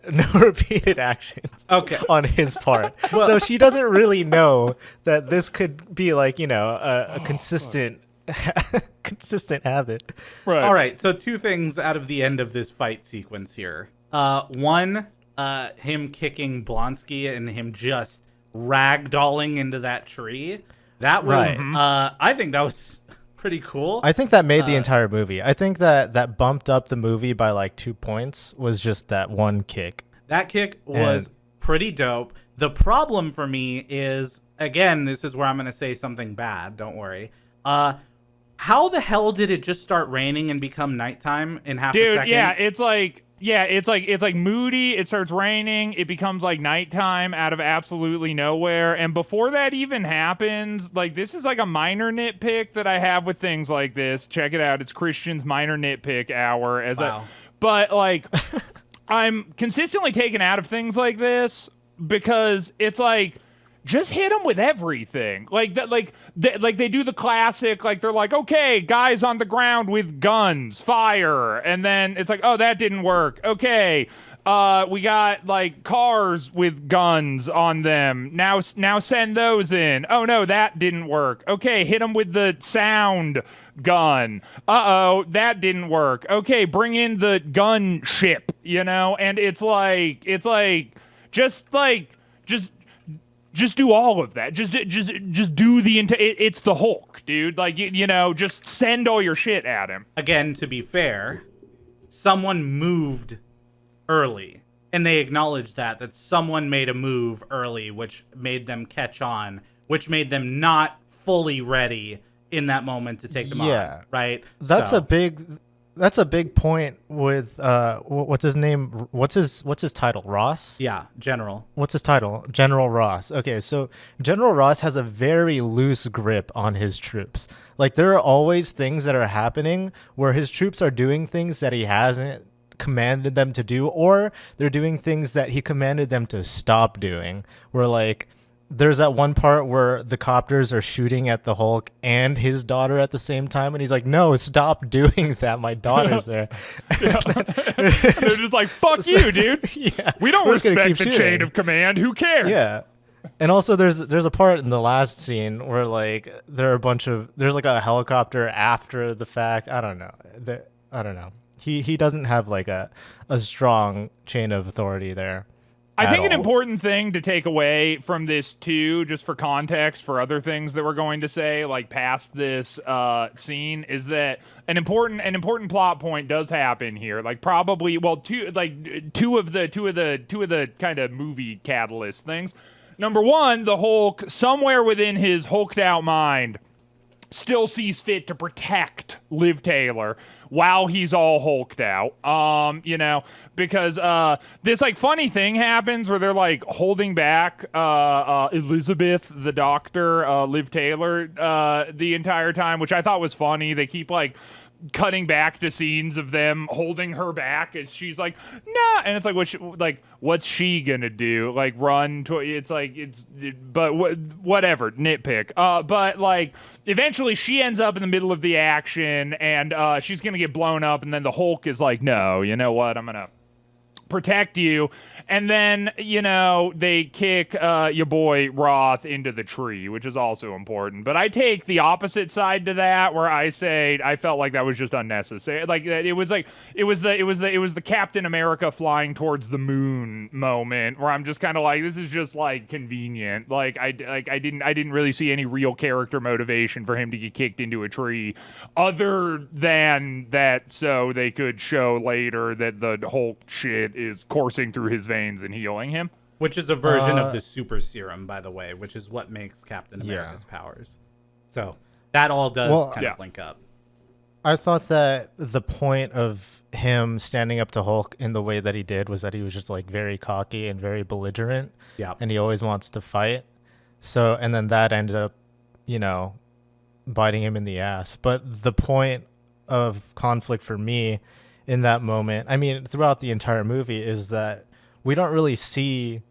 actions on his part. So she doesn't really know that this could be like, a consistent habit. Right. All right, so two things out of the end of this fight sequence here. One, him kicking Blonsky and him just ragdolling into that tree. That was, I think that was pretty cool. I think that made the entire movie. I think that bumped up the movie by like 2 points was just that one kick. That kick was pretty dope. The problem for me is, again, this is where I'm going to say something bad. Don't worry. How the hell did it just start raining and become nighttime in half a second? Dude, it's like moody. It starts raining. It becomes like nighttime out of absolutely nowhere. And before that even happens, like this is like a minor nitpick that I have with things like this. Check it out. It's Christian's minor nitpick hour. But like, I'm consistently taken out of things like this because it's like, just hit them with everything. Like that, they do the classic, like they're like, okay, guys on the ground with guns, fire. And then it's like, oh, that didn't work. Okay. We got like cars with guns on them. Now send those in. Oh no, that didn't work. Okay, hit them with the sound gun. Uh-oh, that didn't work. Okay, bring in the gun ship, and it's like just do all of that. Just do the it's the Hulk, dude. Like just send all your shit at him. Again, to be fair, someone moved early, and they acknowledged that someone made a move early, which made them catch on, which made them not fully ready in that moment to take them on. Right. That's a big point with what's his name? What's his title? Ross? Yeah, General. What's his title? General Ross. Okay, so General Ross has a very loose grip on his troops. Like there are always things that are happening where his troops are doing things that he hasn't commanded them to do, or they're doing things that he commanded them to stop doing. Where like there's that one part where the copters are shooting at the Hulk and his daughter at the same time, and he's like, no, stop doing that, my daughter's there. They're just like, fuck you, dude. We don't respect the chain of command. Who cares? And also there's a part in the last scene where like there's like a helicopter after the fact. I don't know. He doesn't have like a strong chain of authority there. I think an important thing to take away from this too, just for context for other things that we're going to say, like past this scene, is that an important plot point does happen here. Like probably, two of the kind of movie catalyst things. Number one, the Hulk, somewhere within his hulked out mind, still sees fit to protect Liv Taylor while he's all hulked out. Because this like funny thing happens where they're like holding back Elizabeth, the doctor, Liv Taylor, the entire time, which I thought was funny. They keep like cutting back to scenes of them holding her back as she's like, nah, and it's like, what's she gonna do? Like run to? It's like but whatever, nitpick. But like eventually she ends up in the middle of the action, and she's gonna get blown up, and then the Hulk is like, no, you know what? I'm gonna protect you. And then, they kick your boy Roth into the tree, which is also important. But I take the opposite side to that, where I say I felt like that was just unnecessary. Like it was the Captain America flying towards the moon moment, where I'm just kind of like, this is just like convenient. Like I didn't really see any real character motivation for him to get kicked into a tree, other than that so they could show later that the Hulk shit is coursing through his veins and healing him. Which is a version of the super serum, by the way, which is what makes Captain America's powers. So that all does kind of link up. I thought that the point of him standing up to Hulk in the way that he did was that he was just like very cocky and very belligerent. Yeah. And he always wants to fight. So, and then that ended up, biting him in the ass. But the point of conflict for me in that moment, I mean, throughout the entire movie, is that we don't really see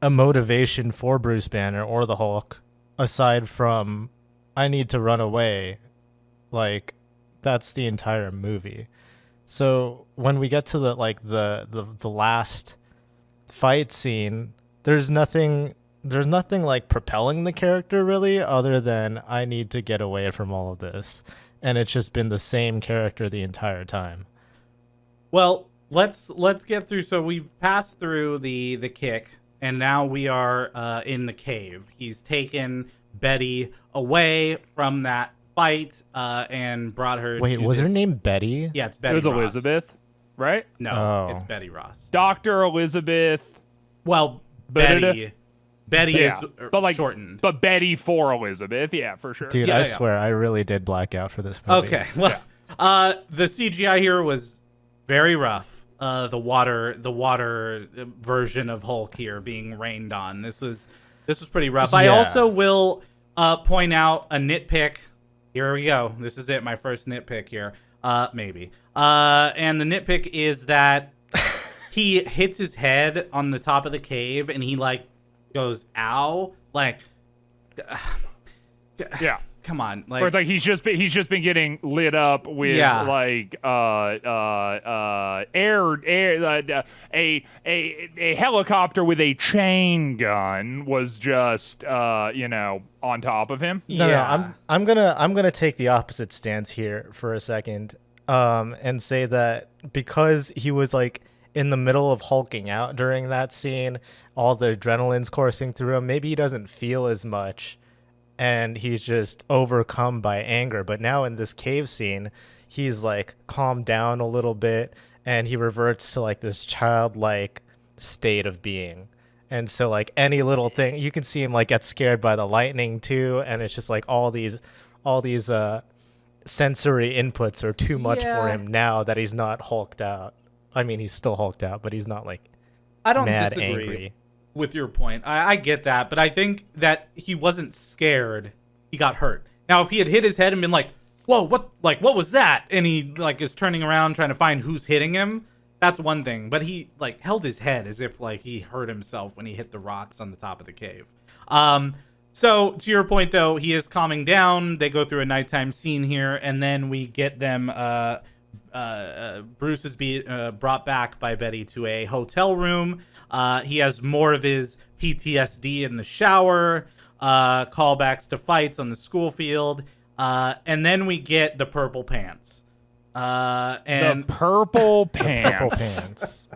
a motivation for Bruce Banner or the Hulk aside from, I need to run away. Like, that's the entire movie. So when we get to the last fight scene, there's nothing like propelling the character really, other than I need to get away from all of this. And it's just been the same character the entire time. Well, let's get through. So we've passed through the kick, and now we are in the cave. He's taken Betty away from that fight and brought her. Wait, was her name Betty? Yeah, it's Betty. It was Ross. Elizabeth, right? No, it's Betty Ross. Dr. Elizabeth. Well, Betty is shortened. But Betty for Elizabeth, yeah, for sure. Dude, I swear, I really did black out for this movie. Okay, well, the CGI here was very rough. The water version of Hulk here being rained on. This was pretty rough. Yeah. I also will point out a nitpick. Here we go. This is it. My first nitpick here. Maybe. And the nitpick is that he hits his head on the top of the cave, and he like goes, ow, like, yeah. Come on, like, or it's like he's just been getting lit up with like a helicopter with a chain gun was just on top of him. No, I'm gonna take the opposite stance here for a second, and say that because he was like in the middle of hulking out during that scene, all the adrenaline's coursing through him. Maybe he doesn't feel as much, and he's just overcome by anger. But now in this cave scene, he's like calmed down a little bit, and he reverts to like this childlike state of being. And so like any little thing, you can see him like get scared by the lightning too, and it's just like all these sensory inputs are too much for him now that he's not hulked out. I mean, he's still hulked out, but he's not like I don't mad disagree angry. With your point. I get that, but I think that he wasn't scared. He got hurt. Now, if he had hit his head and been like, whoa, what was that? And he like is turning around trying to find who's hitting him, that's one thing. But he like held his head as if like he hurt himself when he hit the rocks on the top of the cave. So to your point though, he is calming down. They go through a nighttime scene here, and then we get them Bruce is brought back by Betty to a hotel room. He has more of his PTSD in the shower, callbacks to fights on the school field, and then we get the purple pants. And the purple pants. Purple pants.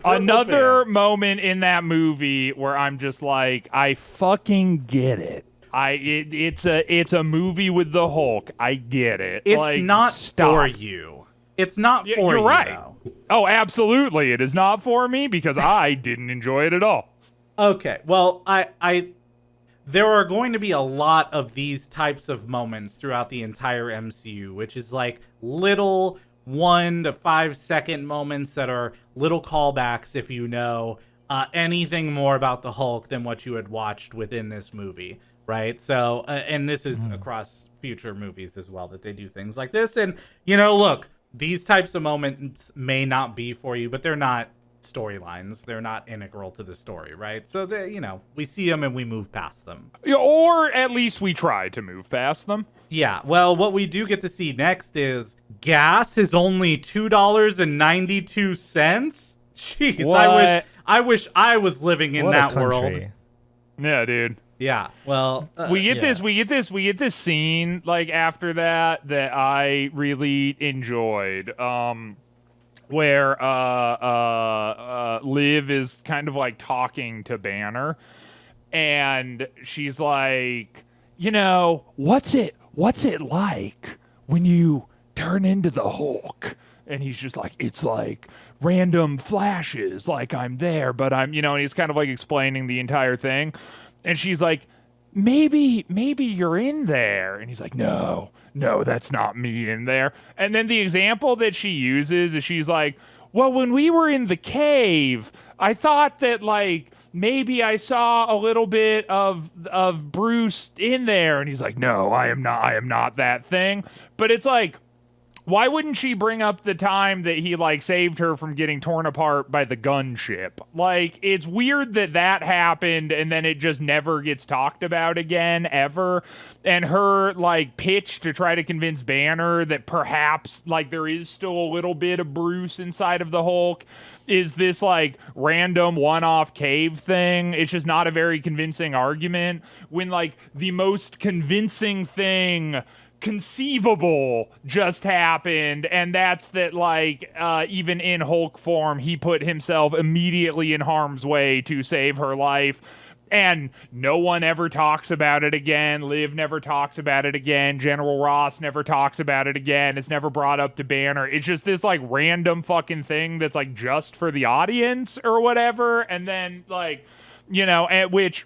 Another moment in that movie where I'm just like, I fucking get it. It's a movie with the Hulk. I get it. It's like, not stop. for you. It's not for You're you. right. Though. Oh, absolutely. It is not for me because I didn't enjoy it at all. Okay. Well, there are going to be a lot of these types of moments throughout the entire MCU, which is like little 1 to 5 second moments that are little callbacks if you know anything more about the Hulk than what you had watched within this movie, right? So, and this is across future movies as well, that they do things like this. And, you know, look, these types of moments may not be for you, but they're not storylines. They're not integral to the story, right? So, you know, we see them and we move past them. Or at least we try to move past them. Yeah, well, what we do get to see next is gas is only $2.92. Jeez, What? I wish I was living in What a that country. world. Yeah, dude. Yeah, well, We get this scene like after that I really enjoyed. Where Liv is kind of like talking to Banner, and she's like, you know, what's it like when you turn into the Hulk? And he's just like, it's like random flashes, like I'm there, but I'm, you know, and he's kind of like explaining the entire thing. And she's like, maybe you're in there. And he's like, no, that's not me in there. And then the example that she uses is she's like, well, when we were in the cave, I thought that like maybe I saw a little bit of Bruce in there. And he's like, no, I am not that thing. But it's like, why wouldn't she bring up the time that he like saved her from getting torn apart by the gunship? Like, it's weird that happened and then it just never gets talked about again ever. And her like pitch to try to convince Banner that perhaps like there is still a little bit of Bruce inside of the Hulk is this like random one-off cave thing. It's just not a very convincing argument when like the most convincing thing conceivable just happened, and that's that like even in Hulk form he put himself immediately in harm's way to save her life, and no one ever talks about it again. Liv never talks about it again. General Ross never talks about it again. It's never brought up to Banner. It's just this like random fucking thing that's like just for the audience or whatever. And then like, you know, at which,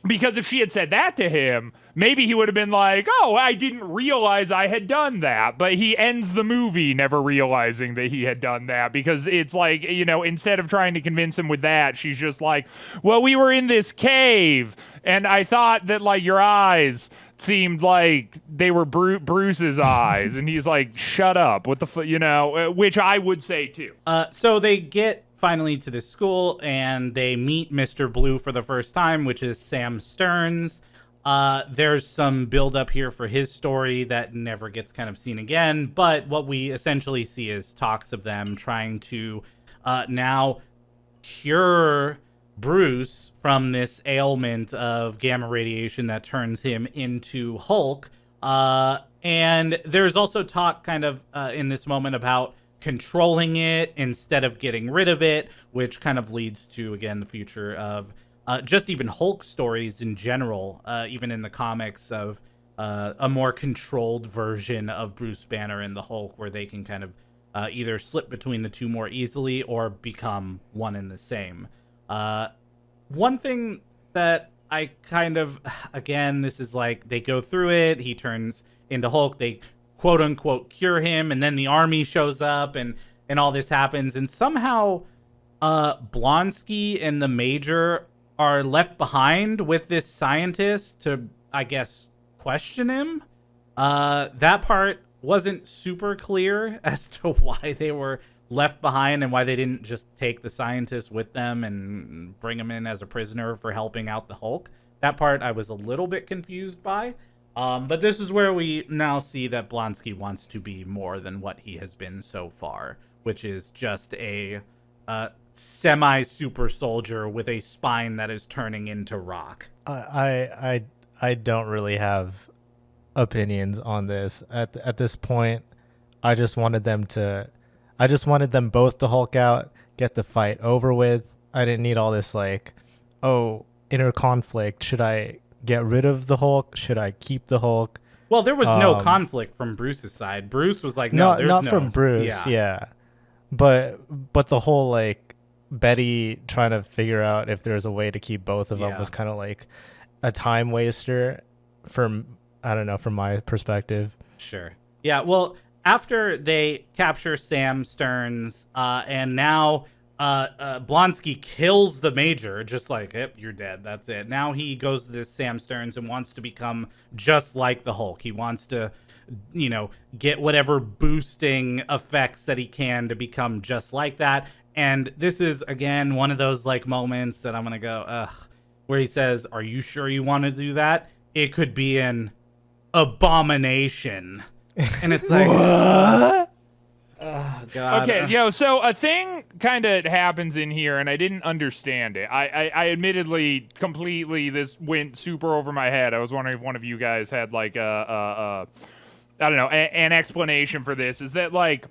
because if she had said that to him, maybe he would have been like, oh, I didn't realize I had done that. But he ends the movie never realizing that he had done that, because it's like, you know, instead of trying to convince him with that, she's just like, well, we were in this cave and I thought that like your eyes seemed like they were Bruce's eyes. And he's like, shut up. What the you know, which I would say too. So they get finally to this school and they meet Mr. Blue for the first time, which is Sam Stearns. There's some build up here for his story that never gets kind of seen again, but what we essentially see is talks of them trying to now cure Bruce from this ailment of gamma radiation that turns him into Hulk. And there's also talk kind of in this moment about controlling it instead of getting rid of it, which kind of leads to, again, the future of just even Hulk stories in general, even in the comics, of a more controlled version of Bruce Banner and the Hulk, where they can kind of either slip between the two more easily or become one and the same. One thing that I kind of, again, this is like they go through it, he turns into Hulk, they quote unquote cure him, and then the army shows up and all this happens, and somehow Blonsky and the Major are left behind with this scientist to, I guess, question him. That part wasn't super clear as to why they were left behind and why they didn't just take the scientist with them and bring him in as a prisoner for helping out the Hulk. That part I was a little bit confused by. But this is where we now see that Blonsky wants to be more than what he has been so far, which is just a semi-super soldier with a spine that is turning into rock. I don't really have opinions on this at this point. I just wanted them both to Hulk out, get the fight over with. I didn't need all this like, oh, inner conflict. Should I get rid of the Hulk? Should I keep the Hulk? Well, there was no conflict from Bruce's side. Bruce was like, no, there's not no. from Bruce. Yeah. But the whole like Betty trying to figure out if there's a way to keep both of them was kind of like, a time waster from my perspective. Sure. Yeah, well, after they capture Sam Stearns, and now Blonsky kills the Major, just like, yep, you're dead, that's it. Now he goes to this Sam Stearns and wants to become just like the Hulk. He wants to, get whatever boosting effects that he can to become just like that. And this is, again, one of those, like, moments that I'm going to go, ugh, where he says, are you sure you want to do that? It could be an abomination. And it's like, what? Oh, God. Okay, so a thing kind of happens in here, and I didn't understand it. I admittedly, completely, this went super over my head. I was wondering if one of you guys had, like, I don't know, an explanation for this. Is that, like,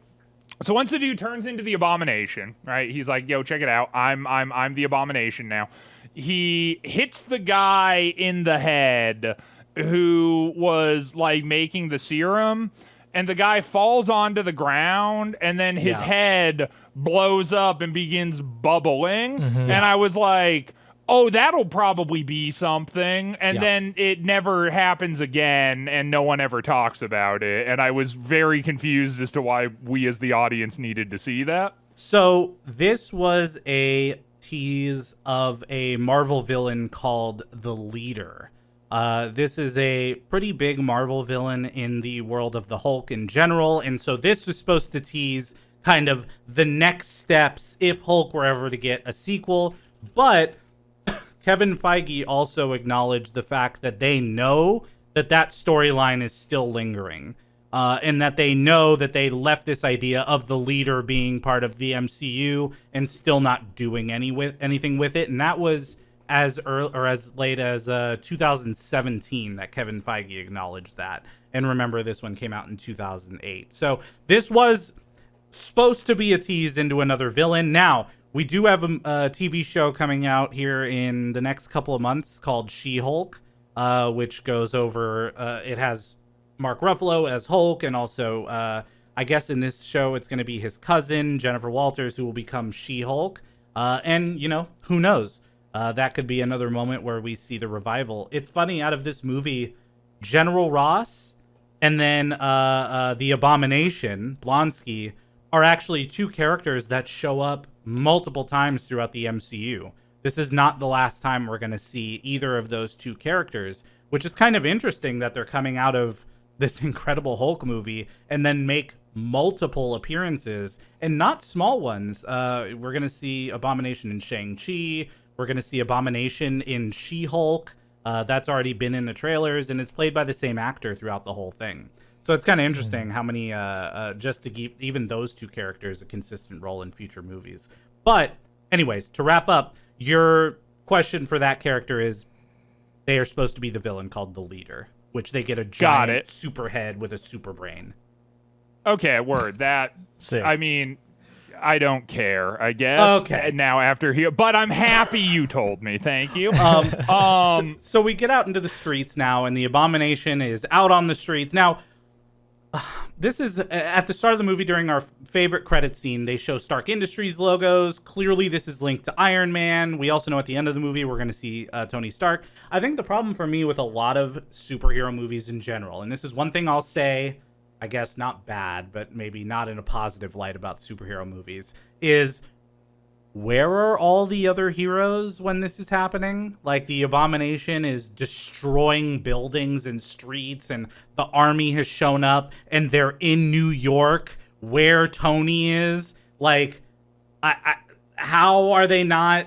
so once the dude turns into the Abomination, right, he's like, yo, check it out, I'm the Abomination now. He hits the guy in the head who was, like, making the serum, and the guy falls onto the ground, and then his head blows up and begins bubbling. And I was like, oh, that'll probably be something. And then it never happens again, and no one ever talks about it. And I was very confused as to why we as the audience needed to see that. So this was a tease of a Marvel villain called the Leader. This is a pretty big Marvel villain in the world of the Hulk in general, and so this was supposed to tease kind of the next steps if Hulk were ever to get a sequel. But Kevin Feige also acknowledged the fact that they know that storyline is still lingering, and that they know that they left this idea of the Leader being part of the MCU and still not doing anything with it, and that was as late as 2017 that Kevin Feige acknowledged that. And remember, this one came out in 2008. So this was supposed to be a tease into another villain. Now, we do have a TV show coming out here in the next couple of months called She-Hulk, which goes over, it has Mark Ruffalo as Hulk, and also, I guess in this show, it's going to be his cousin, Jennifer Walters, who will become She-Hulk. And, who knows? That could be another moment where we see the revival. It's funny, out of this movie, General Ross and then the Abomination, Blonsky, are actually two characters that show up multiple times throughout the MCU. This is not the last time we're going to see either of those two characters, which is kind of interesting that they're coming out of this Incredible Hulk movie and then make multiple appearances, and not small ones. We're going to see Abomination in Shang-Chi. We're going to see Abomination in She-Hulk. That's already been in the trailers, and it's played by the same actor throughout the whole thing. So it's kind of interesting how many, just to give even those two characters a consistent role in future movies. But anyways, to wrap up, your question for that character is they are supposed to be the villain called the Leader, which they get a giant super head with a super brain. Okay, word. That, Sick. I mean, I don't care, I guess. Okay. Now after here, but I'm happy you told me. Thank you. So we get out into the streets now, and the Abomination is out on the streets. Now, this is at the start of the movie during our favorite credit scene. They show Stark Industries logos. Clearly, this is linked to Iron Man. We also know at the end of the movie, we're going to see Tony Stark. I think the problem for me with a lot of superhero movies in general, and this is one thing I'll say, I guess not bad, but maybe not in a positive light about superhero movies, is where are all the other heroes when this is happening? Like, the Abomination is destroying buildings and streets, and the army has shown up, and they're in New York where Tony is. Like, how are they not,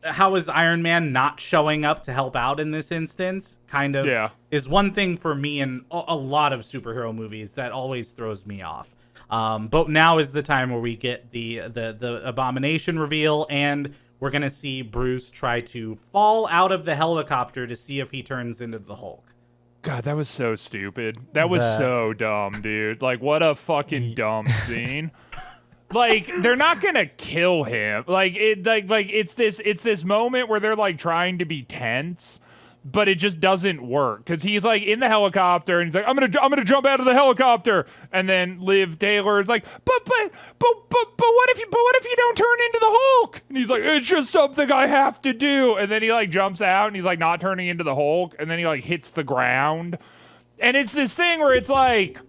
how is Iron Man not showing up to help out in this instance? Kind of is one thing for me in a lot of superhero movies that always throws me off. But now is the time where we get the Abomination reveal, and we're going to see Bruce try to fall out of the helicopter to see if he turns into the Hulk. God, that was so stupid. That was so dumb, dude. Like, what a fucking dumb scene. Like, they're not gonna kill him. Like, it's this moment where they're like trying to be tense. but it just doesn't work because he's like in the helicopter and he's like, I'm gonna jump out of the helicopter, and then Liv Taylor is like, but what if you don't turn into the Hulk? And he's like, it's just something I have to do, and then he like jumps out and he's like not turning into the Hulk, and then he like hits the ground, and it's this thing where it's like,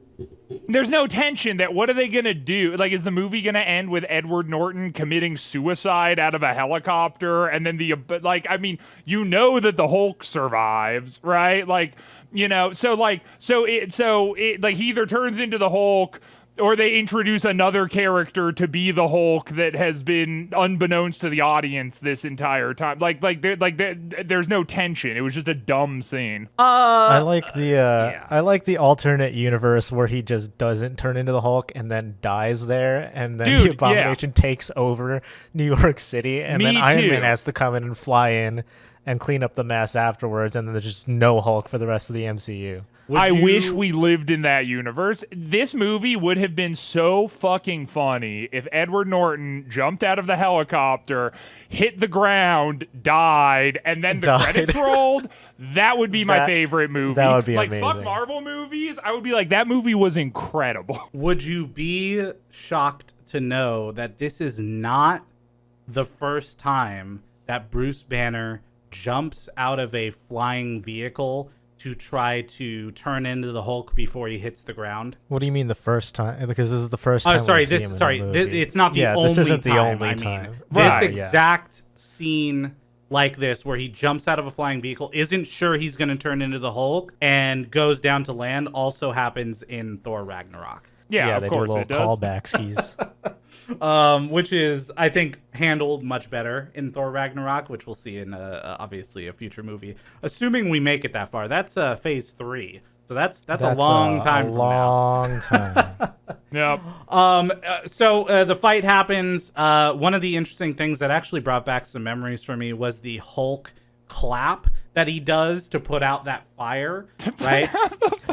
there's no tension that what are they gonna do? Like, is the movie gonna end with Edward Norton committing suicide out of a helicopter, and then like, I mean, you know that the Hulk survives, right? Like, you know, so it like he either turns into the Hulk or they introduce another character to be the Hulk that has been unbeknownst to the audience this entire time. There's no tension. It was just a dumb scene. I like the alternate universe where he just doesn't turn into the Hulk and then dies there, and then the Abomination takes over New York City, and then Iron Man has to come in and fly in and clean up the mess afterwards, and then there's just no Hulk for the rest of the MCU. I wish we lived in that universe. This movie would have been so fucking funny if Edward Norton jumped out of the helicopter, hit the ground, died, and then the credits rolled. That would be my favorite movie. That would be like, amazing. fuck Marvel movies. I would be like, that movie was incredible. Would you be shocked to know that this is not the first time that Bruce Banner jumps out of a flying vehicle to try to turn into the Hulk before he hits the ground? What do you mean the first time? Because this is the first time. It's not the only time. This isn't the time. only I time. mean, Right, this exact scene like this, where he jumps out of a flying vehicle, isn't sure he's going to turn into the Hulk, and goes down to land, also happens in Thor Ragnarok. Yeah, they of course do a it little does. callback skis. Which is, I think, handled much better in Thor Ragnarok, which we'll see in obviously a future movie, assuming we make it that far. That's phase 3, so that's a long time from now. Long time. Yep. So the fight happens. One of the interesting things that actually brought back some memories for me was the Hulk clap that he does to put out that fire, right?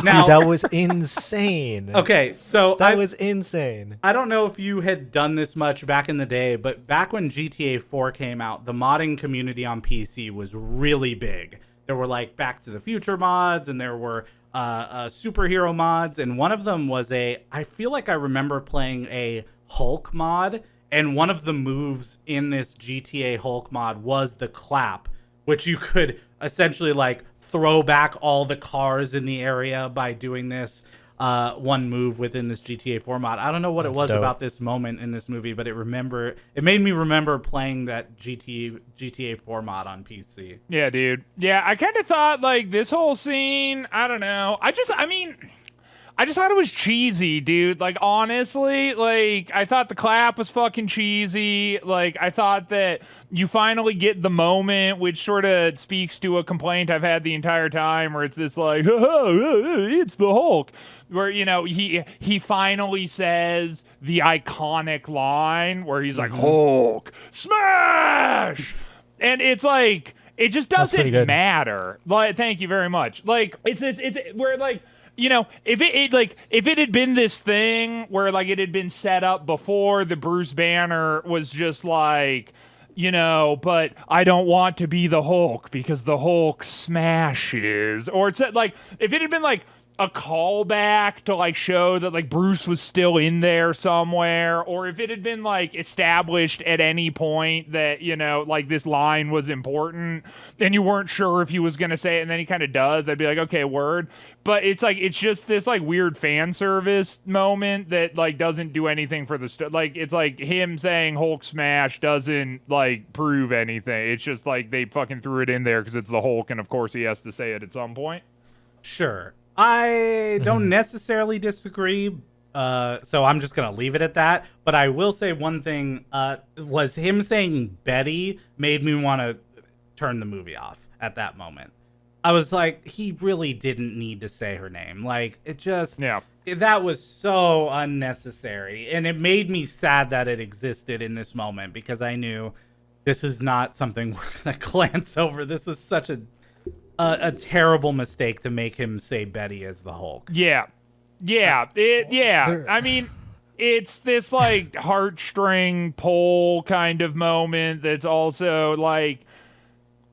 Now, Dude, that was insane. Okay, so that was insane. I don't know if you had done this much back in the day, but back when GTA 4 came out, the modding community on PC was really big. There were like Back to the Future mods, and there were superhero mods, and one of them was I feel like I remember playing a Hulk mod, and one of the moves in this GTA Hulk mod was the clap, which you could essentially like throw back all the cars in the area by doing this one move within this GTA 4 mod. I don't know what it was about this moment in this movie, but it made me remember playing that GTA 4 mod on PC. Yeah, dude. Yeah, I kind of thought like this whole scene, I don't know. I just thought it was cheesy, dude. Like, honestly, like, I thought the clap was fucking cheesy. Like, I thought that you finally get the moment, which sort of speaks to a complaint I've had the entire time, where it's this like, it's the Hulk. Where, you know, he finally says the iconic line where he's like, Hulk, smash! And it's like, it just doesn't matter. Like, thank you very much. Like, it's where, like, you know, if it had been this thing where like it had been set up before, the Bruce Banner was just like, you know, but I don't want to be the Hulk because the Hulk smashes, or it's like if it had been like a callback to like show that like Bruce was still in there somewhere, or if it had been like established at any point that, you know, like this line was important and you weren't sure if he was gonna say it and then he kind of does, I'd be like, okay, word. But it's like, it's just this like weird fan service moment that like doesn't do anything for the like, it's like him saying Hulk smash doesn't like prove anything. It's just like they fucking threw it in there because it's the Hulk, and of course he has to say it at some point. Sure. I don't necessarily disagree, so I'm just going to leave it at that. But I will say one thing, was him saying Betty made me want to turn the movie off at that moment. I was like, he really didn't need to say her name. Like, it just, that was so unnecessary. And it made me sad that it existed in this moment, because I knew this is not something we're going to glance over. This is such a terrible mistake to make him say Betty as the Hulk. Yeah. I mean, it's this like heartstring pull kind of moment that's also like,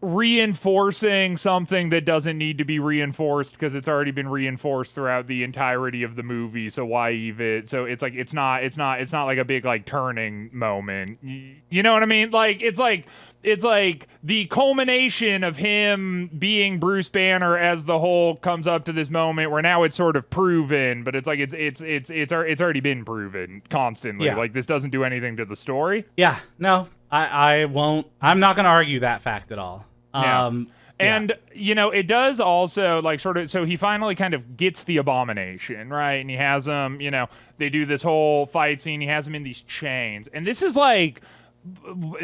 reinforcing something that doesn't need to be reinforced because it's already been reinforced throughout the entirety of the movie. So why even? So it's like it's not like a big like turning moment. You know what I mean? Like it's like the culmination of him being Bruce Banner as the Hulk comes up to this moment where now it's sort of proven, but it's like it's already been proven constantly. Yeah. Like this doesn't do anything to the story. Yeah, no, I won't. I'm not going to argue that fact at all. Yeah. And, you know, it does also, like, sort of, so he finally kind of gets the Abomination, right? And he has him, you know, they do this whole fight scene. He has him in these chains. And this is, like,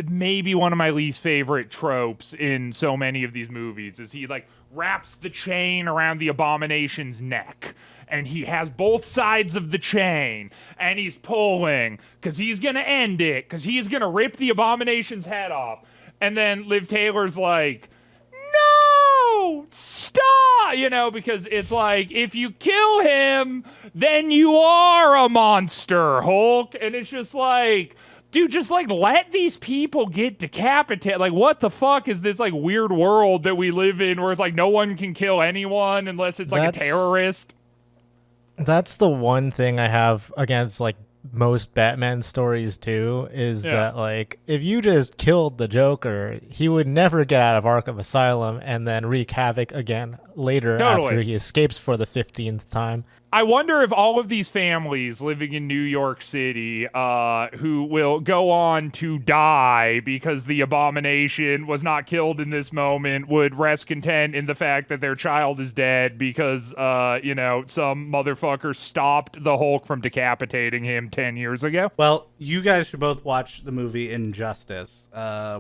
maybe one of my least favorite tropes in so many of these movies is he, like, wraps the chain around the Abomination's neck. And he has both sides of the chain. And he's pulling because he's going to end it, because he's going to rip the Abomination's head off. And then Liv Taylor's like, no, stop, you know, because it's like, if you kill him, then you are a monster, Hulk. And it's just like, dude, just like let these people get decapitated. Like, what the fuck is this like weird world that we live in where it's like no one can kill anyone unless it's like a terrorist? That's the one thing I have against like most Batman stories too, is that like if you just killed the Joker, he would never get out of Arkham Asylum and then wreak havoc again later after he escapes for the 15th time. I wonder if all of these families living in New York City who will go on to die because the Abomination was not killed in this moment would rest content in the fact that their child is dead because, you know, some motherfucker stopped the Hulk from decapitating him 10 years ago. Well, you guys should both watch the movie Injustice,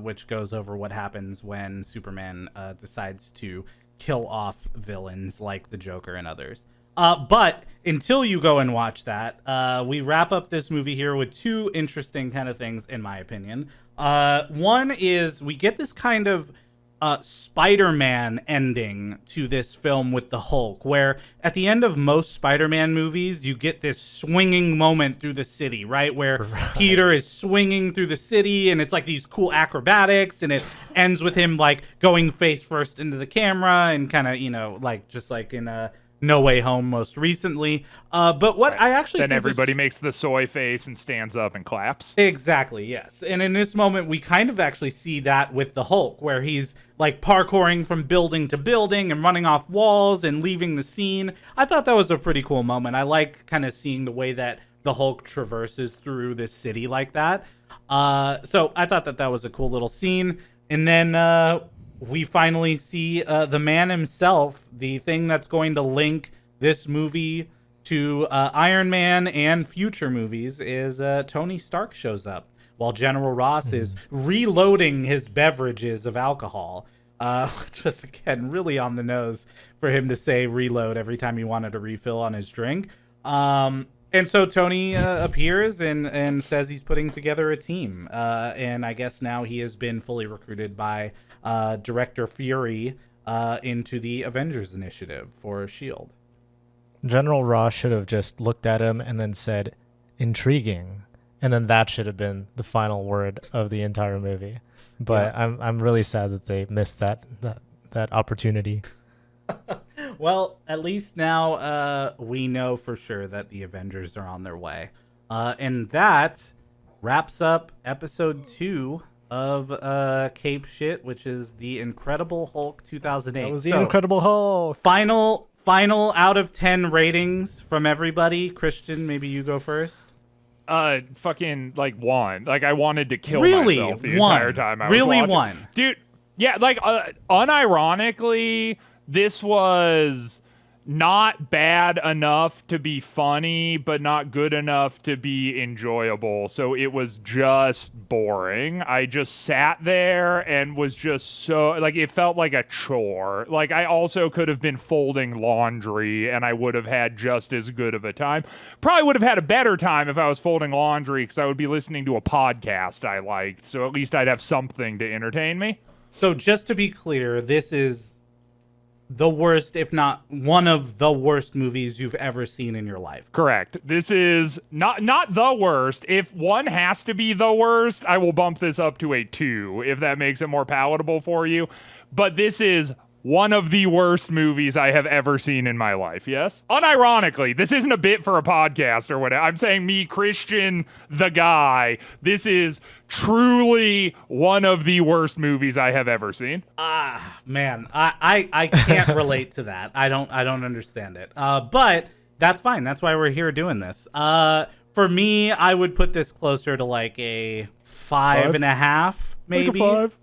which goes over what happens when Superman decides to kill off villains like the Joker and others. But until you go and watch that, we wrap up this movie here with two interesting kind of things, in my opinion. One is we get this kind of Spider-Man ending to this film with the Hulk, where at the end of most Spider-Man movies, you get this swinging moment through the city, right? Where Peter is swinging through the city, and it's like these cool acrobatics, and it ends with him like going face first into the camera and kind of, you know, like just like in a No Way Home most recently. But what I actually then think everybody makes the soy face and stands up and claps. Exactly, yes. And in this moment, we kind of actually see that with the Hulk, where he's like parkouring from building to building and running off walls and leaving the scene. I thought that was a pretty cool moment. I like kind of seeing the way that the Hulk traverses through this city like that. So I thought that was a cool little scene. And then we finally see the man himself, the thing that's going to link this movie to Iron Man and future movies, is Tony Stark shows up while General Ross is reloading his beverages of alcohol, which was, again, really on the nose for him to say reload every time he wanted a refill on his drink. And so Tony appears and says he's putting together a team. And I guess now he has been fully recruited by Director Fury into the Avengers Initiative for S.H.I.E.L.D. General Ross should have just looked at him and then said, intriguing. And then that should have been the final word of the entire movie. But yeah. I'm really sad that they missed that opportunity. Well, at least now we know for sure that the Avengers are on their way. And that wraps up episode 2 of Cape Shit, which is the Incredible Hulk 2008. That was the Incredible Hulk. Final out of 10 ratings from everybody. Christian, maybe you go first. Fucking like 1. Like I wanted to kill myself the entire time I was watching. 1. Dude, yeah, like unironically, this was not bad enough to be funny, but not good enough to be enjoyable. So it was just boring. I just sat there and was just so, like, it felt like a chore. Like, I also could have been folding laundry and I would have had just as good of a time. Probably would have had a better time if I was folding laundry because I would be listening to a podcast I liked. So at least I'd have something to entertain me. So just to be clear, this is the worst, if not one of the worst movies you've ever seen in your life. Correct. This is not the worst. If one has to be the worst, I will bump this up to a 2, if that makes it more palatable for you. But this is one of the worst movies I have ever seen in my life, yes? Unironically, this isn't a bit for a podcast or whatever. I'm saying me, Christian, the guy. This is truly one of the worst movies I have ever seen. Man, I can't relate to that. I don't understand it. But that's fine. That's why we're here doing this. For me, I would put this closer to like a 5.5, maybe. Like a 5.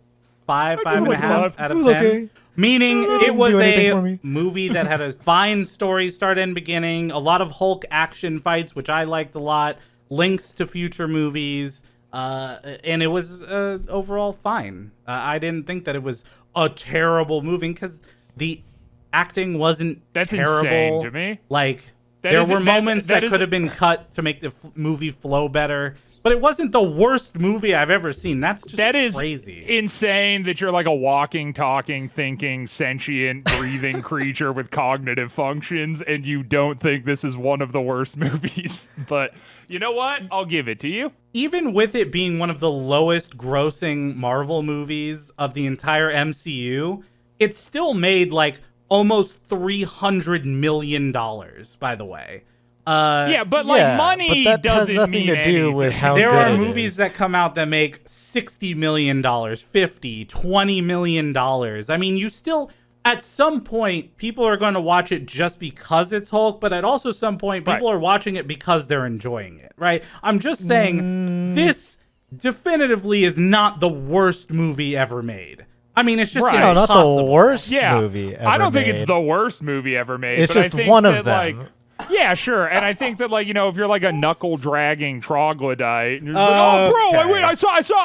5.5 out of 10. Okay. Meaning it was anything for a me. movie that had a fine story, start and beginning, a lot of Hulk action fights, which I liked a lot, links to future movies, and it was overall fine. I didn't think that it was a terrible movie because the acting wasn't terrible. Insane to me. Like, That there is- were that- moments that that is- could have been cut to make the movie flow better. But it wasn't the worst movie I've ever seen. That's just That is crazy. insane that you're like a walking, talking, thinking, sentient, breathing creature with cognitive functions, and you don't think this is one of the worst movies. But you know what? I'll give it to you. Even with it being one of the lowest grossing Marvel movies of the entire MCU, it still made like almost $300 million, by the way. Yeah, but like Yeah, money but that has doesn't nothing mean to do with anything. how There good are it movies is. that come out that make $60 million, $50, $20 million. I mean, you still, at some point, people are going to watch it just because it's Hulk, but at also some point, people Right. are watching it because they're enjoying it, right? I'm just saying, this definitively is not the worst movie ever made. I mean, it's just Right. No, not the impossible. worst Yeah, movie ever I don't think it's made. the worst movie ever made. It's but I just think one of that, them. Like, yeah, sure. And I think that, like, you know, if you're like a knuckle dragging troglodyte, and you're just like, oh, bro, Okay.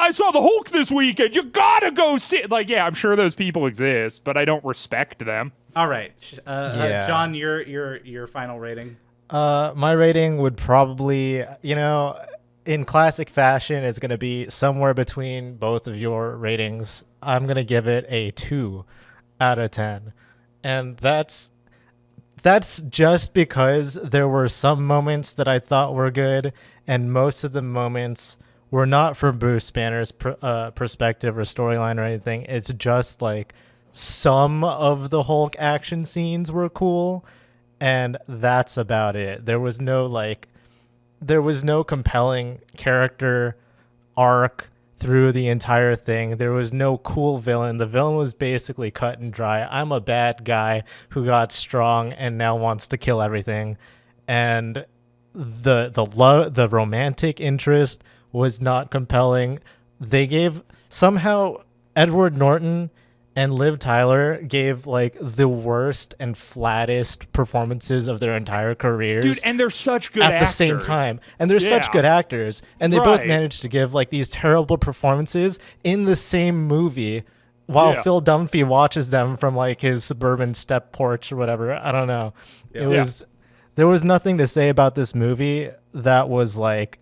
I saw the Hulk this weekend. You gotta go see it. Like, yeah, I'm sure those people exist, but I don't respect them. All right, Yeah. John, your final rating. My rating would probably, in classic fashion, it's going to be somewhere between both of your ratings. I'm going to give it a 2 out of 10. And that's just because there were some moments that I thought were good, and most of the moments were not from Bruce Banner's perspective or storyline or anything. It's just like some of the Hulk action scenes were cool, and that's about it. There was no compelling character arc through the entire thing. There was no cool villain. The villain was basically cut and dry. I'm a bad guy who got strong and now wants to kill everything. And the romantic interest was not compelling. They gave somehow Edward Norton and Liv Tyler gave like the worst and flattest performances of their entire careers. Dude, and they're such good at actors. the same time, and they're such Yeah. good actors, and they both Right. managed to give like these terrible performances in the same movie while Yeah. Phil Dunphy watches them from like his suburban step porch or whatever. I don't know. There was nothing to say about this movie that was like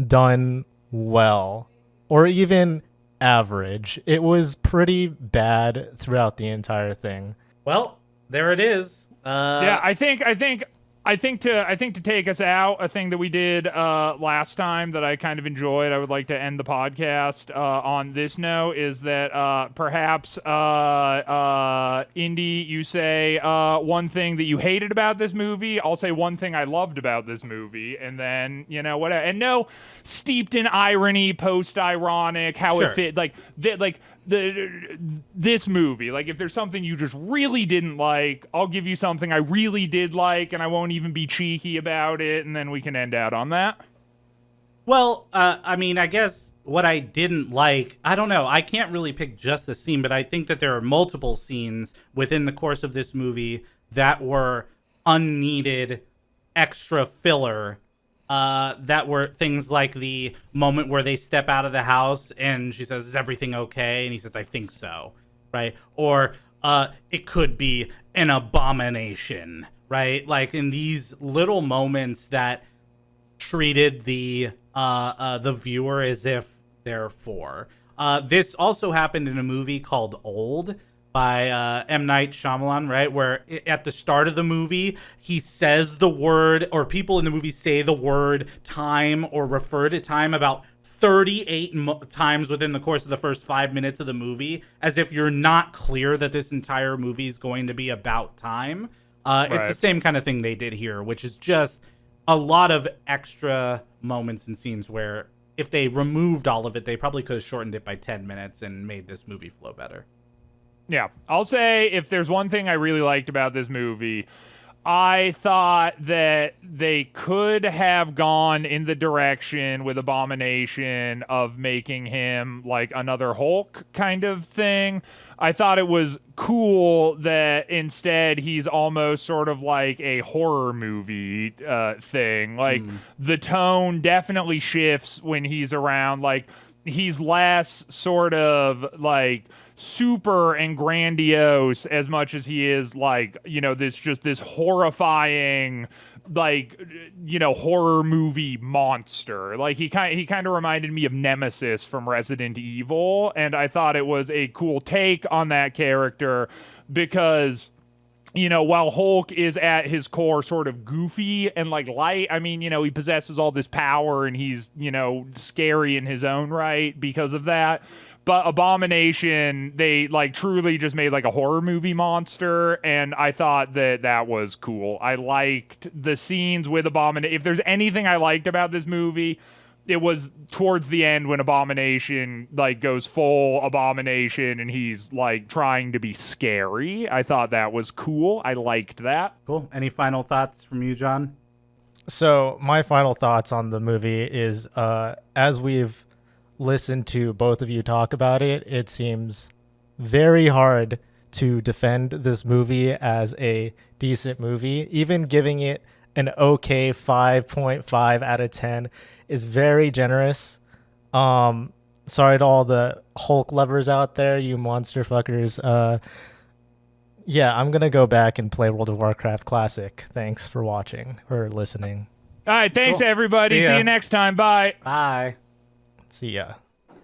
done well or even average. It was pretty bad throughout the entire thing. Well, there it is. Yeah, I think to take us out, a thing that we did last time that I kind of enjoyed, I would like to end the podcast on this note, is that perhaps Indy, you say one thing that you hated about this movie. I'll say one thing I loved about this movie, and then whatever. And no, steeped in irony, post-ironic, how Sure. it fit, this movie. Like, if there's something you just really didn't like, I'll give you something I really did like, and I won't even be cheeky about it, and then we can end out on that. Well, I mean, I guess what I didn't like, I don't know. I can't really pick just the scene, but I think that there are multiple scenes within the course of this movie that were unneeded, extra filler. That were things like the moment where they step out of the house and she says, "Is everything okay?" And he says, "I think so." Right? Or it could be an abomination, right? Like in these little moments that treated the viewer as if they're four. This also happened in a movie called Old, by M. Night Shyamalan, right? Where at the start of the movie, he says the word, or people in the movie say the word time or refer to time about 38 times within the course of the first 5 minutes of the movie, as if you're not clear that this entire movie is going to be about time. It's the same kind of thing they did here, which is just a lot of extra moments and scenes where if they removed all of it, they probably could have shortened it by 10 minutes and made this movie flow better. Yeah, I'll say if there's one thing I really liked about this movie, I thought that they could have gone in the direction with Abomination of making him like another Hulk kind of thing. I thought it was cool that instead he's almost sort of like a horror movie thing. Like the tone definitely shifts when he's around. Like he's less sort of like super and grandiose as much as he is like, you know, this horrifying, like, you know, horror movie monster. Like he kind of reminded me of Nemesis from Resident Evil, and I thought it was a cool take on that character because, you know, while Hulk is at his core sort of goofy and like light, I mean, you know, he possesses all this power and he's, you know, scary in his own right because of that. But Abomination, they like truly just made like a horror movie monster, and I thought that was cool. I liked the scenes with Abomination. If there's anything I liked about this movie, it was towards the end when Abomination like goes full Abomination and he's like trying to be scary. I thought that was cool. I liked that. Cool. Any final thoughts from you, John? So my final thoughts on the movie is, as we've listened to both of you talk about it, it seems very hard to defend this movie as a decent movie. Even giving it an okay 5.5 out of 10 is very generous. Sorry to all the Hulk lovers out there, you monster fuckers. Yeah, I'm gonna go back and play World of Warcraft Classic. Thanks for watching or listening. All right, thanks everybody. See you next time. Bye. Bye. See ya.